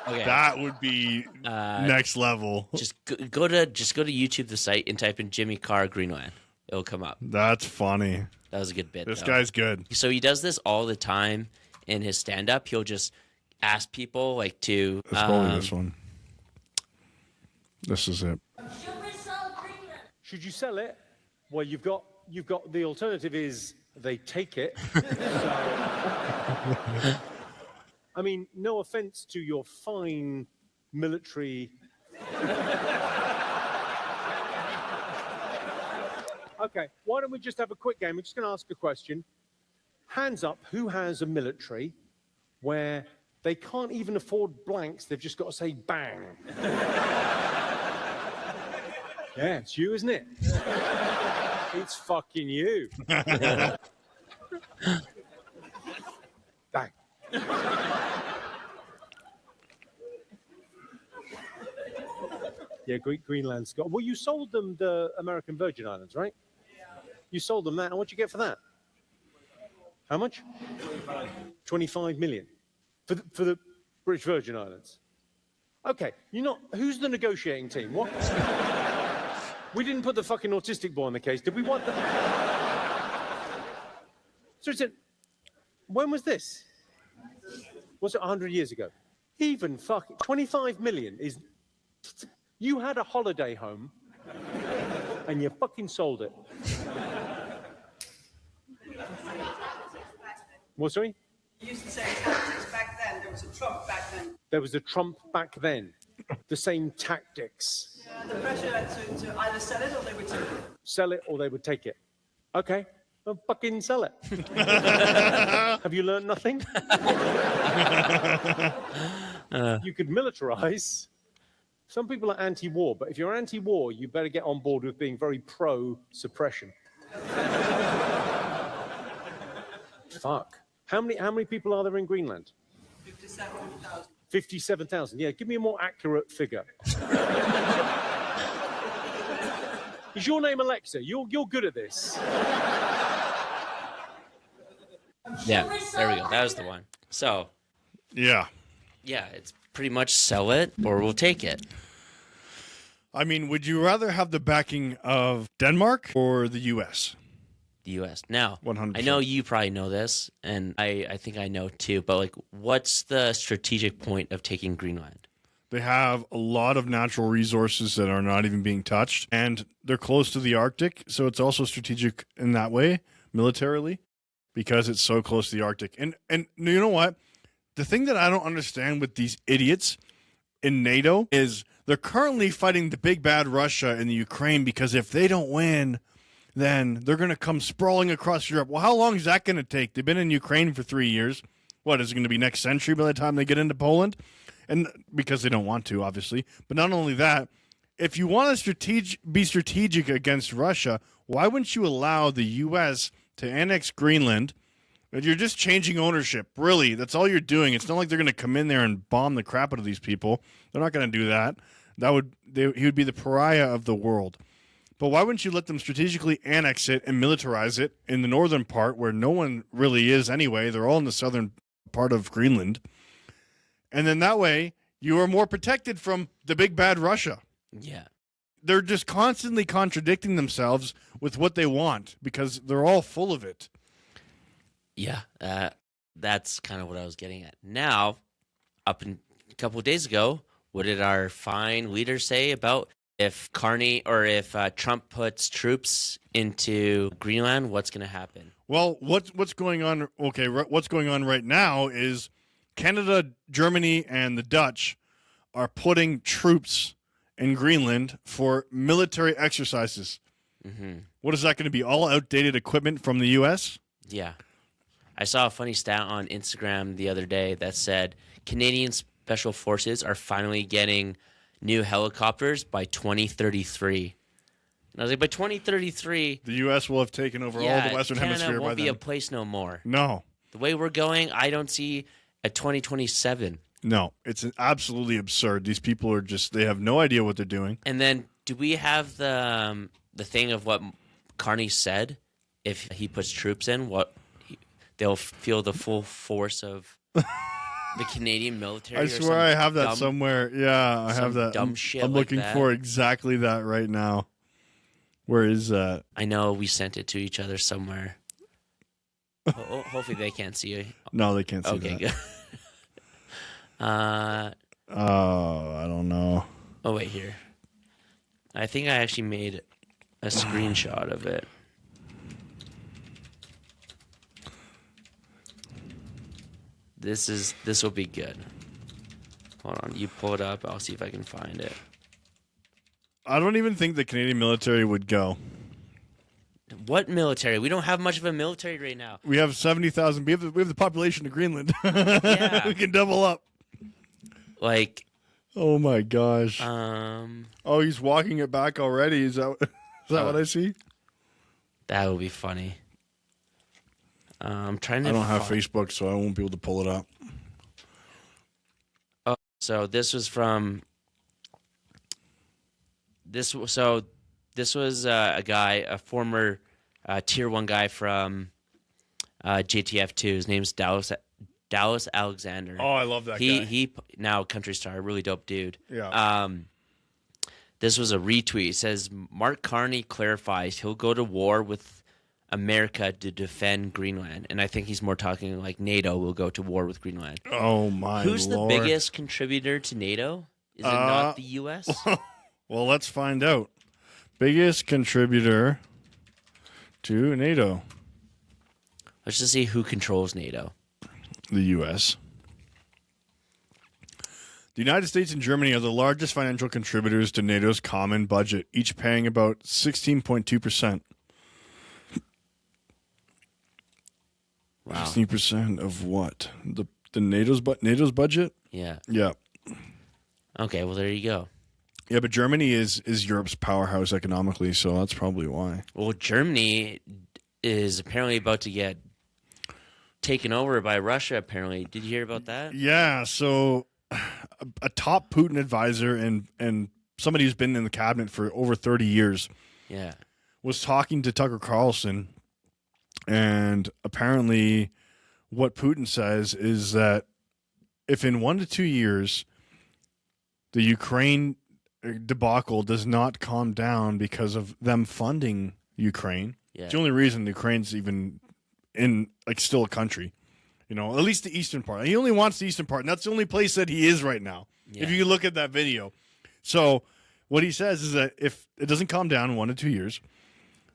Okay. That would be next level. Just go to YouTube, the site, and type in Jimmy Carr Greenland. It'll come up. That's funny. That was a good bit. This though. guy's good. So he does this all the time in his stand-up. He'll just ask people to. It's probably this one. This is it. Should you sell it? Well, you've got the alternative is they take it. I mean, no offense to your fine military. Okay, why don't we just have a quick game? I'm just going to ask a question. Hands up, who has a military where they can't even afford blanks, they've just got to say bang? Yeah, it's you, isn't it? It's fucking you. Bang. Yeah, Greenland's got. Well, you sold them the American Virgin Islands, right? Yeah. You sold them that, and what'd you get for that? How much? 25 million for the British Virgin Islands. Okay, who's the negotiating team? What? We didn't put the fucking autistic boy on the case, did we? What the? So when was this? Was it 100 years ago? Even fucking 25 million is. You had a holiday home, and you fucking sold it. What, sorry? You used to say tactics back then. There was a Trump back then. There was a Trump back then. The same tactics. Yeah, the pressure to either sell it or they would take it. Sell it or they would take it. Okay, well, fucking sell it. Have you learned nothing? You could militarize. Some people are anti-war, but if you're anti-war, you better get on board with being very pro-suppression. Fuck. How many people are there in Greenland? 57,000. 57,000. Yeah, give me a more accurate figure. Is your name Alexa? You're good at this. Yeah, there we go. That was the one. So, Yeah. yeah, it's pretty much sell it or we'll take it. I mean, would you rather have the backing of Denmark or the U.S.? The U.S. Now, 100%. I know you probably know this, and I think I know too, but like, what's the strategic point of taking Greenland? They have a lot of natural resources that are not even being touched, and they're close to the Arctic, so it's also strategic in that way, militarily, because it's so close to the Arctic. And you know what? The thing that I don't understand with these idiots in NATO is they're currently fighting the big bad Russia in the Ukraine, because if they don't win, then they're going to come sprawling across Europe. Well, how long is that going to take? They've been in Ukraine for 3 years. What, is it going to be next century by the time they get into Poland? And because they don't want to, obviously. But not only that, if you want to be strategic against Russia, why wouldn't you allow the U.S. to annex Greenland? And you're just changing ownership. Really, that's all you're doing. It's not like they're going to come in there and bomb the crap out of these people. They're not going to do that. He would be the pariah of the world. But why wouldn't you let them strategically annex it and militarize it in the northern part where no one really is anyway? They're all in the southern part of Greenland. And then that way, you are more protected from the big bad Russia. Yeah. They're just constantly contradicting themselves with what they want because they're all full of it. Yeah, that's kind of what I was getting at. Now, a couple of days ago, what did our fine leader say about if Trump puts troops into Greenland, what's going to happen? Well, what's going on? Okay, what's going on right now is Canada, Germany, and the Dutch are putting troops in Greenland for military exercises. Mm-hmm. What is that going to be? All outdated equipment from the U.S.? Yeah. I saw a funny stat on Instagram the other day that said Canadian Special Forces are finally getting new helicopters by 2033. And I was like, by 2033, the U.S. will have taken over all the Western Canada Hemisphere won't by be then. a place no more. No. The way we're going, I don't see a 2027. No, it's absolutely absurd. These people are they have no idea what they're doing. And then do we have the thing of what Carney said? If he puts troops in, they'll feel the full force of the Canadian military. I swear I have that somewhere. Yeah, I have that. Dumb shit. I'm looking for exactly that right now. Where is that? I know we sent it to each other somewhere. Hopefully they can't see it. No, they can't see okay, that. Good. I don't know. Oh wait, here. I think I actually made a screenshot of it. This will be good. Hold on, you pull it up. I'll see if I can find it. I don't even think the Canadian military would go. What military? We don't have much of a military right now. We have 70,000. We have the population of Greenland. Yeah. We can double up. Like, oh my gosh. Oh, he's walking it back already. Is that what I see? That would be funny. I'm trying to. I don't have Facebook, so I won't be able to pull it up. Oh, so this was from. This was a guy, a former Tier 1 guy from JTF2. His name's Dallas Alexander. Oh, I love that guy. He now country star, really dope dude. Yeah. This was a retweet. It says Mark Carney clarifies he'll go to war with America to defend Greenland, and I think he's more talking like NATO will go to war with Greenland. Oh my Who's Lord. the biggest contributor to NATO? Is it not the U.S.? Well, let's find out. Biggest contributor to NATO. Let's just see who controls NATO. The U.S. The United States and Germany are the largest financial contributors to NATO's common budget, each paying about 16.2%. Wow. 16% of what? The NATO's budget? Yeah. Yeah. Okay, well, there you go. Yeah, but Germany is Europe's powerhouse economically, so that's probably why. Well, Germany is apparently about to get taken over by Russia, apparently. Did you hear about that? Yeah, so a top Putin advisor and somebody who's been in the cabinet for over 30 years Yeah. was talking to Tucker Carlson, and apparently what Putin says is that if in 1 to 2 years the Ukraine debacle does not calm down because of them funding Ukraine, Yeah. it's the only reason Ukraine's even in still a country. At least the eastern part. He only wants the eastern part, and that's the only place that he is right now. Yeah. If you look at that video. So what he says is that if it doesn't calm down in 1 to 2 years,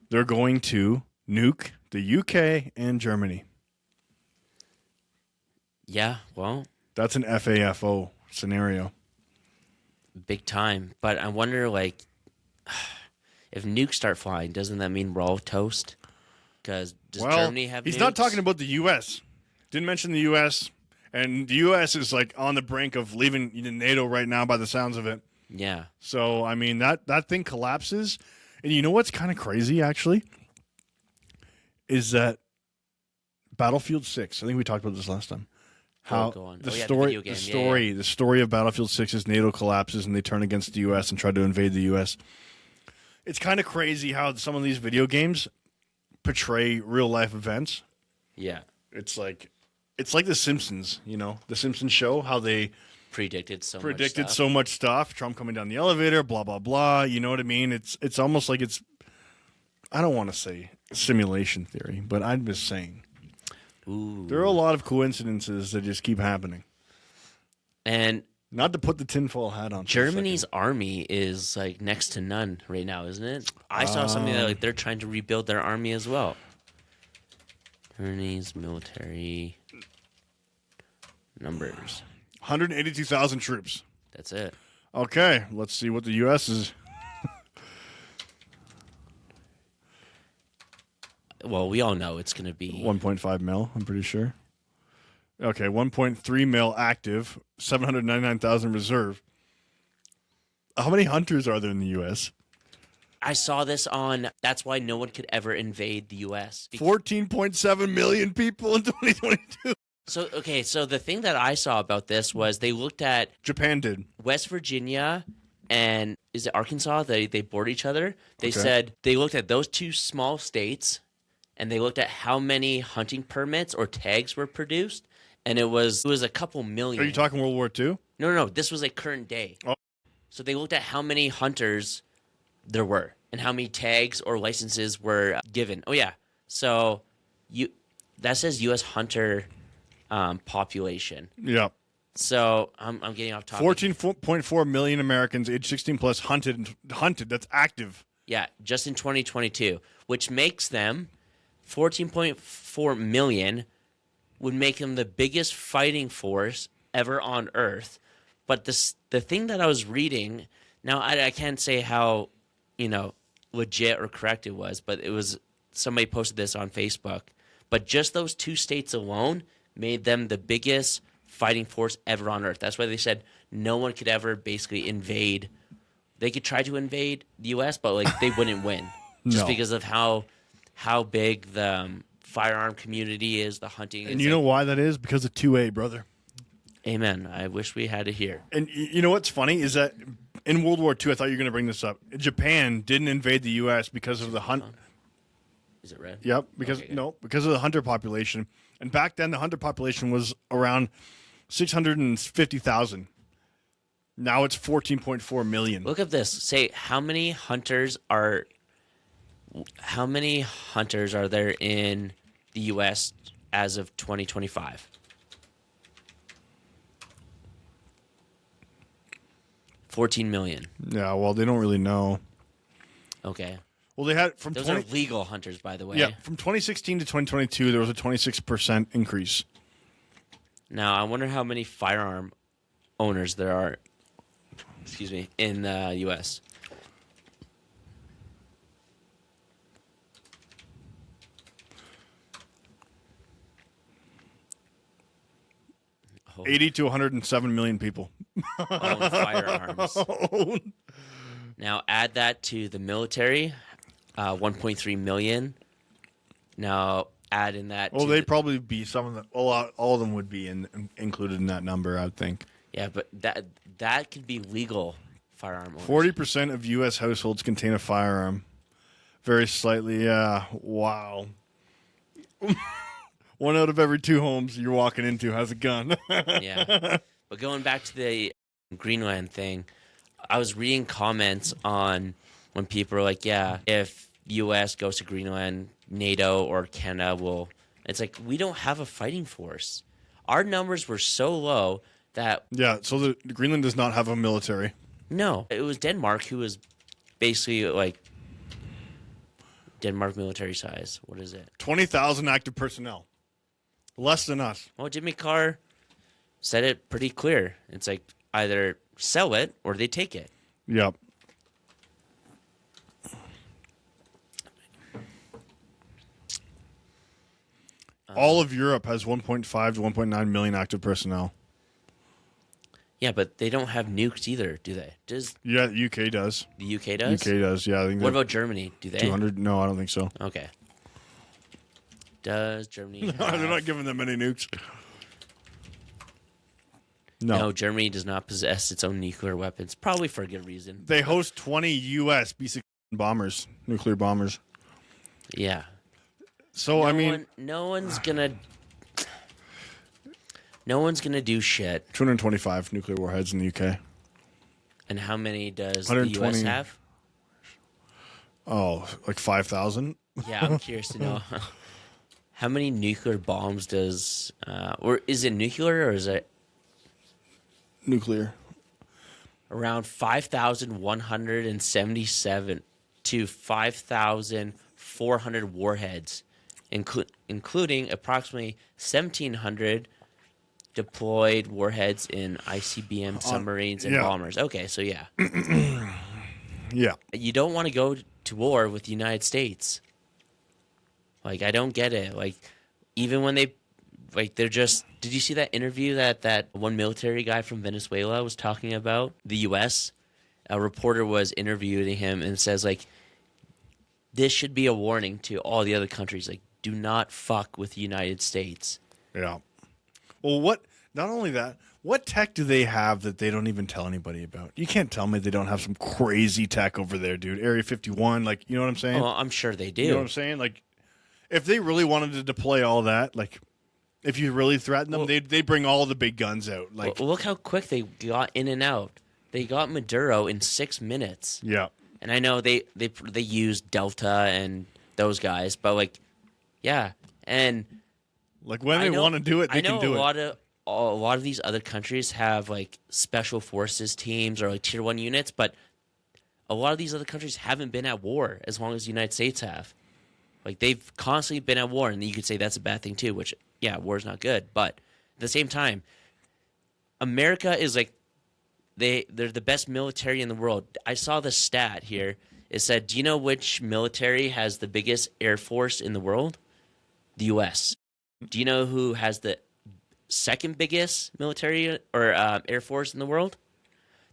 they're going to nuke the UK and Germany. Yeah, well, That's an FAFO scenario. big time. But I wonder, if nukes start flying, doesn't that mean we're all toast? Because does Germany have he's nukes? not talking about the U.S. Didn't mention the U.S., and the U.S. is on the brink of leaving NATO right now by the sounds of it. Yeah. So, I mean, that thing collapses. And you know what's kind of crazy, actually, is that Battlefield 6, I think we talked about this last time, how go on. the Oh, yeah, the story, video game. the story of Battlefield 6 is NATO collapses and they turn against the U.S. and try to invade the U.S. It's kind of crazy how some of these video games portray real-life events. Yeah. It's like The Simpsons, The Simpsons show, how they Predicted so much stuff. Trump coming down the elevator, blah, blah, blah. You know what I mean? It's almost like I don't want to say simulation theory, but I'm just saying. Ooh. There are a lot of coincidences that just keep happening. And Not to put the tinfoil hat on. Germany's army is next to none right now, isn't it? I saw something that they're trying to rebuild their army as well. Germany's military numbers. 182,000 troops. That's it. Okay, let's see what the U.S. is. Well, we all know it's going to be 1.5 mil, I'm pretty sure. Okay, 1.3 mil active, 799,000 reserve. How many hunters are there in the U.S.? I saw this on. That's why no one could ever invade the U.S. 14.7 million people in 2022. So the thing that I saw about this was they looked at Japan did. West Virginia and is it Arkansas? They board each other. They Okay. said they looked at those two small states and they looked at how many hunting permits or tags were produced, and it was a couple million. Are you talking World War II? No. This was current day. Oh. So they looked at how many hunters there were and how many tags or licenses were given. Oh yeah. So that says U.S. hunter population. Yeah. So I'm getting off topic. 14.4 million Americans age 16 plus hunted. That's active. Yeah, just in 2022, which makes them 14.4 million would make them the biggest fighting force ever on Earth. But the thing that I was reading, now I can't say how, legit or correct it was, but it was somebody posted this on Facebook. But just those two states alone made them the biggest fighting force ever on Earth. That's why they said no one could ever basically invade. They could try to invade the U.S., but they wouldn't win just No. because of how big the firearm community is, the hunting. And you know why that is? Because of 2A, brother. Amen. I wish we had it here. And you know what's funny is that in World War II, I thought you were going to bring this up. Japan didn't invade the U.S. because of the hunt. Is it red? Yep, because Okay, good. because of the hunter population. And back then, the hunter population was around 650,000. Now it's 14.4 million. Look at this. Say how many hunters are there in the U.S. as of 2025? 14 million. Yeah, well, they don't really know. Okay. Well, they had from Those 20, are legal hunters, by the way. yeah, from 2016 to 2022, there was a 26% increase. Now, I wonder how many firearm owners there are, in the U.S. Oh, 80 to 107 million people. own firearms. Now, add that to the military, 1.3 million. Now, add in that. Well, to they'd the- probably be some of them. All of them would be included in that number, I would think. Yeah, but that could be legal firearm owners. 40% of U.S. households contain a firearm. Very slightly, yeah. Wow. 1 out of every 2 homes you're walking into has a gun. Yeah. But going back to the Greenland thing, I was reading comments on when people are like, yeah, if U.S. goes to Greenland, NATO or Canada will. It's like, we don't have a fighting force. Our numbers were so low that. Yeah, so Greenland does not have a military. No, it was Denmark who was basically like Denmark military size. What is it? 20,000 active personnel. Less than us. Well, Jimmy Carr said it pretty clear. It's like either sell it or they take it. Yep. All of Europe has 1.5 to 1.9 million active personnel. Yeah, but they don't have nukes either, do they? Does Yeah, the UK does. the UK does? UK does, yeah. I think What about Germany? Do they? 200? No, I don't think so. Okay. Does Germany They're have... not giving them any nukes. No. No, Germany does not possess its own nuclear weapons, probably for a good reason. They host 20 U.S. B-6 bombers, nuclear bombers. Yeah. So, I mean... no one's gonna do shit. 225 nuclear warheads in the UK. And how many does the 120. U.S. have? Oh, like 5,000? Yeah, I'm curious to know. How many nuclear bombs does... or is it nuclear or is it Nuclear. around 5,177 to 5,400 warheads, including approximately 1,700 deployed warheads in ICBM submarines and yeah. bombers. Okay, so yeah. Yeah. You don't want to go to war with the United States. Like, I don't get it. Like, even when they... Like, they're just... Did you see that interview that one military guy from Venezuela was talking about? The U.S.? A reporter was interviewing him and says, like, this should be a warning to all the other countries. Like, do not fuck with the United States. Yeah. Well, not only that, what tech do they have that they don't even tell anybody about? You can't tell me they don't have some crazy tech over there, dude. Area 51, like, you know what I'm saying? Well, I'm sure they do. You know what I'm saying? Like, if they really wanted to deploy all that, like... If you really threaten them, they bring all the big guns out. Like, well, look how quick they got in and out. They got Maduro in 6 minutes. yeah, And I know they used Delta and those guys, but like, yeah, and like when they want to do it, they can do it. A lot of these other countries have like special forces teams or like tier 1 units, but a lot of these other countries haven't been at war as long as the United States have. Like, they've constantly been at war, and you could say that's a bad thing too, which, yeah, war's not good. But at the same time, America is like, they're the best military in the world. I saw the stat here. It said, do you know which military has the biggest air force in the world? The U.S. Do you know who has the second biggest military or air force in the world?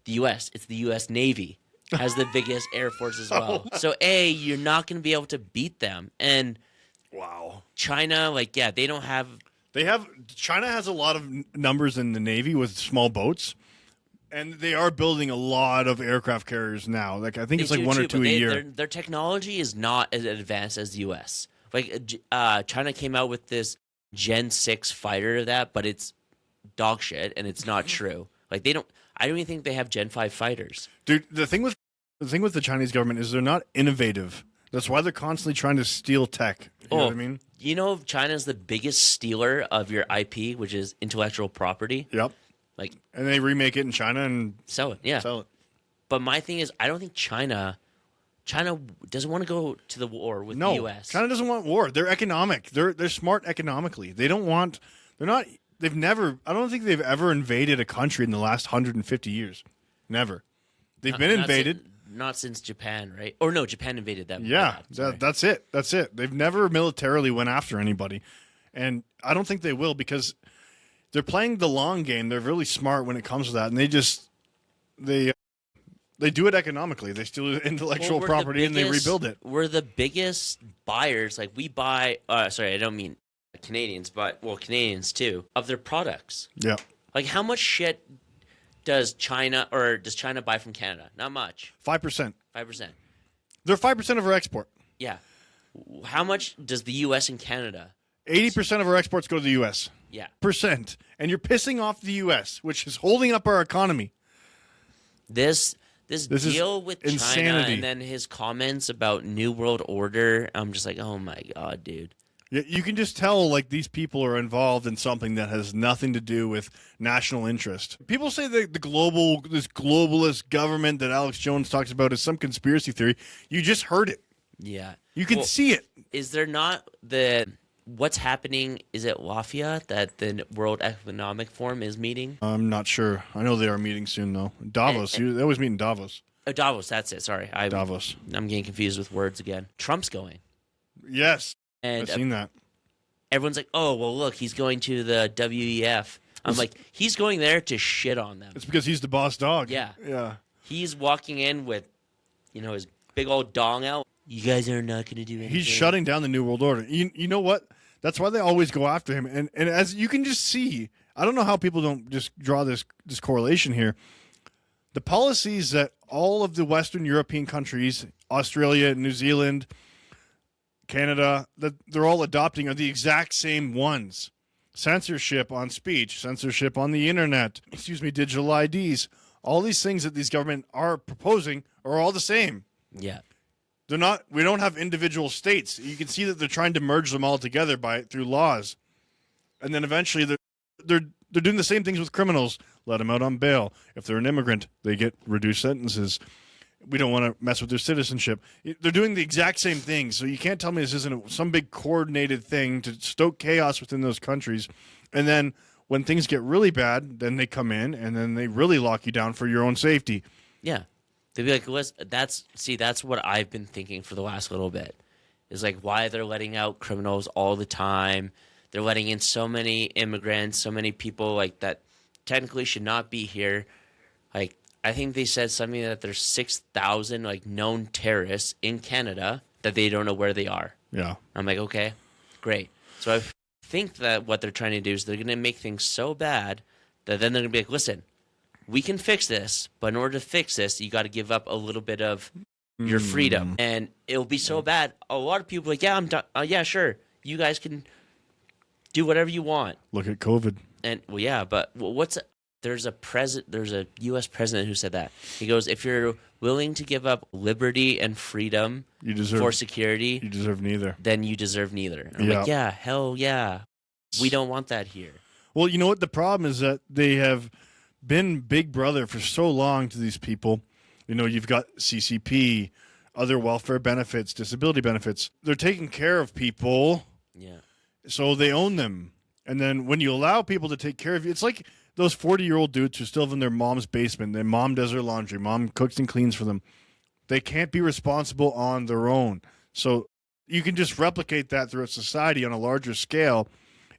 The U.S. It's the U.S. Navy. Has the biggest air force as well. So, you're not going to be able to beat them. And Wow. China, like, yeah, they don't have... China has a lot of numbers in the Navy with small boats, and they are building a lot of aircraft carriers now. Like, I think it's like one or two a year. Their technology is not as advanced as the U.S. Like, China came out with this Gen 6 fighter of that, but it's dog shit, and it's not true. Like, I don't even think they have Gen 5 fighters. Dude, The thing with the Chinese government is they're not innovative. That's why they're constantly trying to steal tech. You know what I mean? You know, China's the biggest stealer of your IP, which is intellectual property. Yep. Like, and they remake it in China and sell it. Yeah. sell it. But my thing is, I don't think China doesn't want to go to the war with the U.S. China doesn't want war. They're economic. They're smart economically. They don't want. They're not. They've never. I don't think they've ever invaded a country in the last 150 years. Never. They've been invaded. Not since Japan, right? Or no, Japan invaded them. Yeah, that's it. That's it. They've never militarily went after anybody, and I don't think they will because they're playing the long game. They're really smart when it comes to that, and they do it economically. They steal intellectual property and they rebuild it. We're the biggest buyers. Like, we buy. Sorry, I don't mean Canadians, but Canadians too, of their products. Yeah. Like, how much shit does China buy from Canada? Not much. 5%. 5%. They're 5% of our export. Yeah. How much does the U.S. and Canada? 80% of our exports go to the U.S. Yeah. Percent. And you're pissing off the U.S., which is holding up our economy. This is deal with China insanity. and then his comments about New World Order, I'm just like, oh my God, dude. You can just tell, like, these people are involved in something that has nothing to do with national interest. People say that this globalist government that Alex Jones talks about is some conspiracy theory. You just heard it. Yeah. You can see it. Is there not what's happening? Is it Lafayette that the World Economic Forum is meeting? I'm not sure. I know they are meeting soon, though. Davos. They always meet in Davos. Oh, Davos, that's it. Sorry. Davos. I'm getting confused with words again. Trump's going. Yes. And I've seen that. everyone's like, oh, well, look, he's going to the WEF. I'm like, he's going there to shit on them. It's because he's the boss dog. Yeah. Yeah. He's walking in with, his big old dong out. You guys are not going to do anything. He's shutting down the New World Order. You know what? That's why they always go after him. And as you can just see, I don't know how people don't just draw this correlation here. The policies that all of the Western European countries, Australia, New Zealand, Canada, that they're all adopting are the exact same ones. Censorship on speech, censorship on the internet, digital IDs. All these things that these government are proposing are all the same. Yeah. They're not. We don't have individual states. You can see that they're trying to merge them all together through laws, and then eventually they're doing the same things with criminals. Let them out on bail. If they're an immigrant, they get reduced sentences. We don't want to mess with their citizenship. They're doing the exact same thing. So you can't tell me this isn't some big coordinated thing to stoke chaos within those countries. And then when things get really bad, then they come in and then they really lock you down for your own safety. Yeah. They'd be like, that's what I've been thinking for the last little bit. Is like why they're letting out criminals all the time. They're letting in so many immigrants, so many people like that technically should not be here. Like, I think they said something that there's 6,000 like known terrorists in Canada that they don't know where they are. Yeah. I'm like, okay, great. So I think that what they're trying to do is they're going to make things so bad that then they're going to be like, listen, we can fix this, but in order to fix this, you got to give up a little bit of your freedom. And it'll be so bad. A lot of people are like, yeah, I'm done. Yeah, sure. You guys can do whatever you want. Look at COVID. And well, yeah, but there's a U.S. president who said that. He goes, if you're willing to give up liberty and freedom for security, you deserve neither. Then you deserve neither. And I'm like, yeah, hell yeah. We don't want that here. Well, you know what? The problem is that they have been big brother for so long to these people. You know, you've got CCP, other welfare benefits, disability benefits. They're taking care of people. Yeah. So they own them. And then when you allow people to take care of you, it's like those 40-year-old dudes who still live in their mom's basement. Their mom does their laundry. Mom cooks and cleans for them. They can't be responsible on their own. So you can just replicate that throughout society on a larger scale,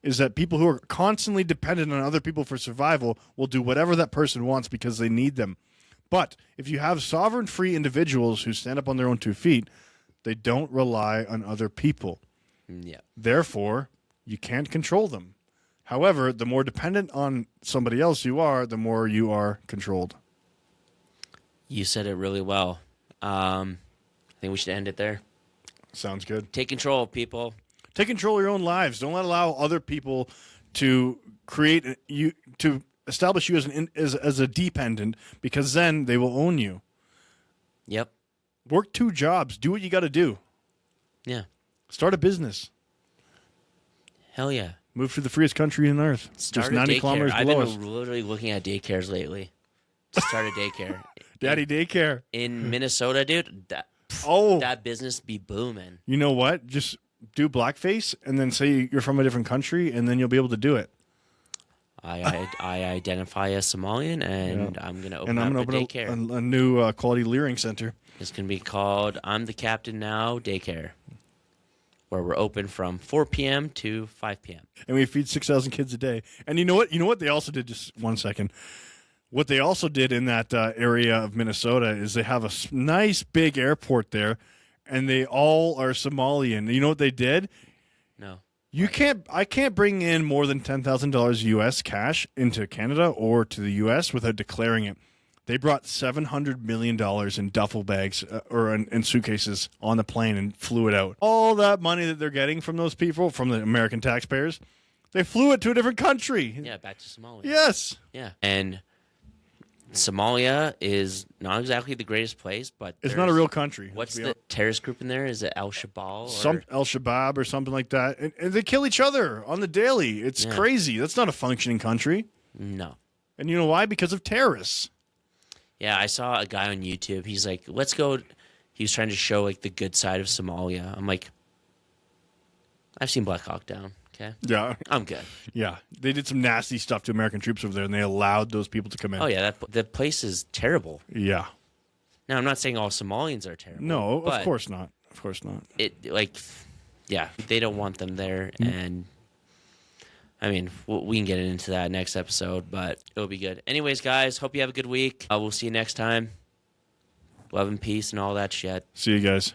is that people who are constantly dependent on other people for survival will do whatever that person wants because they need them. But if you have sovereign free individuals who stand up on their own 2 feet, they don't rely on other people. Yeah. Therefore, you can't control them. However, the more dependent on somebody else you are, the more you are controlled. You said it really well. I think we should end it there. Sounds good. Take control, people. Take control of your own lives. Don't allow other people to establish you as a dependent, because then they will own you. Yep. Work 2 jobs. Do what you got to do. Yeah. Start a business. Hell yeah. Move to the freest country on earth. Start Just a 90 daycare. kilometers I've below been us. literally looking at daycares lately. Start a daycare. Daddy daycare. In Minnesota, dude, Oh. that business be booming. You know what? Just do blackface and then say you're from a different country, and then you'll be able to do it. I identify as Somalian, and I'm going to open And I'm up going a to daycare. open a new quality leering center. It's going to be called I'm the Captain Now Daycare, where we're open from 4 p.m. to 5 p.m. And we feed 6,000 kids a day. And you know what? You know what they also did? Just 1 second. What they also did in that area of Minnesota is they have a nice big airport there, and they all are Somalian. You know what they did? No. I can't bring in more than $10,000 US cash into Canada or to the US without declaring it. They brought $700 million in duffel bags or in suitcases on the plane and flew it out. All that money that they're getting from those people, from the American taxpayers, they flew it to a different country. Yeah, back to Somalia. Yes. Yeah. And Somalia is not exactly the greatest place, but It's not a real country. What's the terrorist group in there? Is it Al-Shabaab? Some Al-Shabaab or something like that. And they kill each other on the daily. It's crazy. That's not a functioning country. No. And you know why? Because of terrorists. Yeah, I saw a guy on YouTube. He's like, let's go. He was trying to show like the good side of Somalia. I'm like, I've seen Black Hawk Down. Okay. Yeah. I'm good. Yeah. They did some nasty stuff to American troops over there, and they allowed those people to come in. Oh, yeah. The place is terrible. Yeah. Now, I'm not saying all Somalians are terrible. No, but of course not. Of course not. They don't want them there. And I mean, we can get into that next episode, but it'll be good. Anyways, guys, hope you have a good week. We'll see you next time. Love and peace and all that shit. See you guys.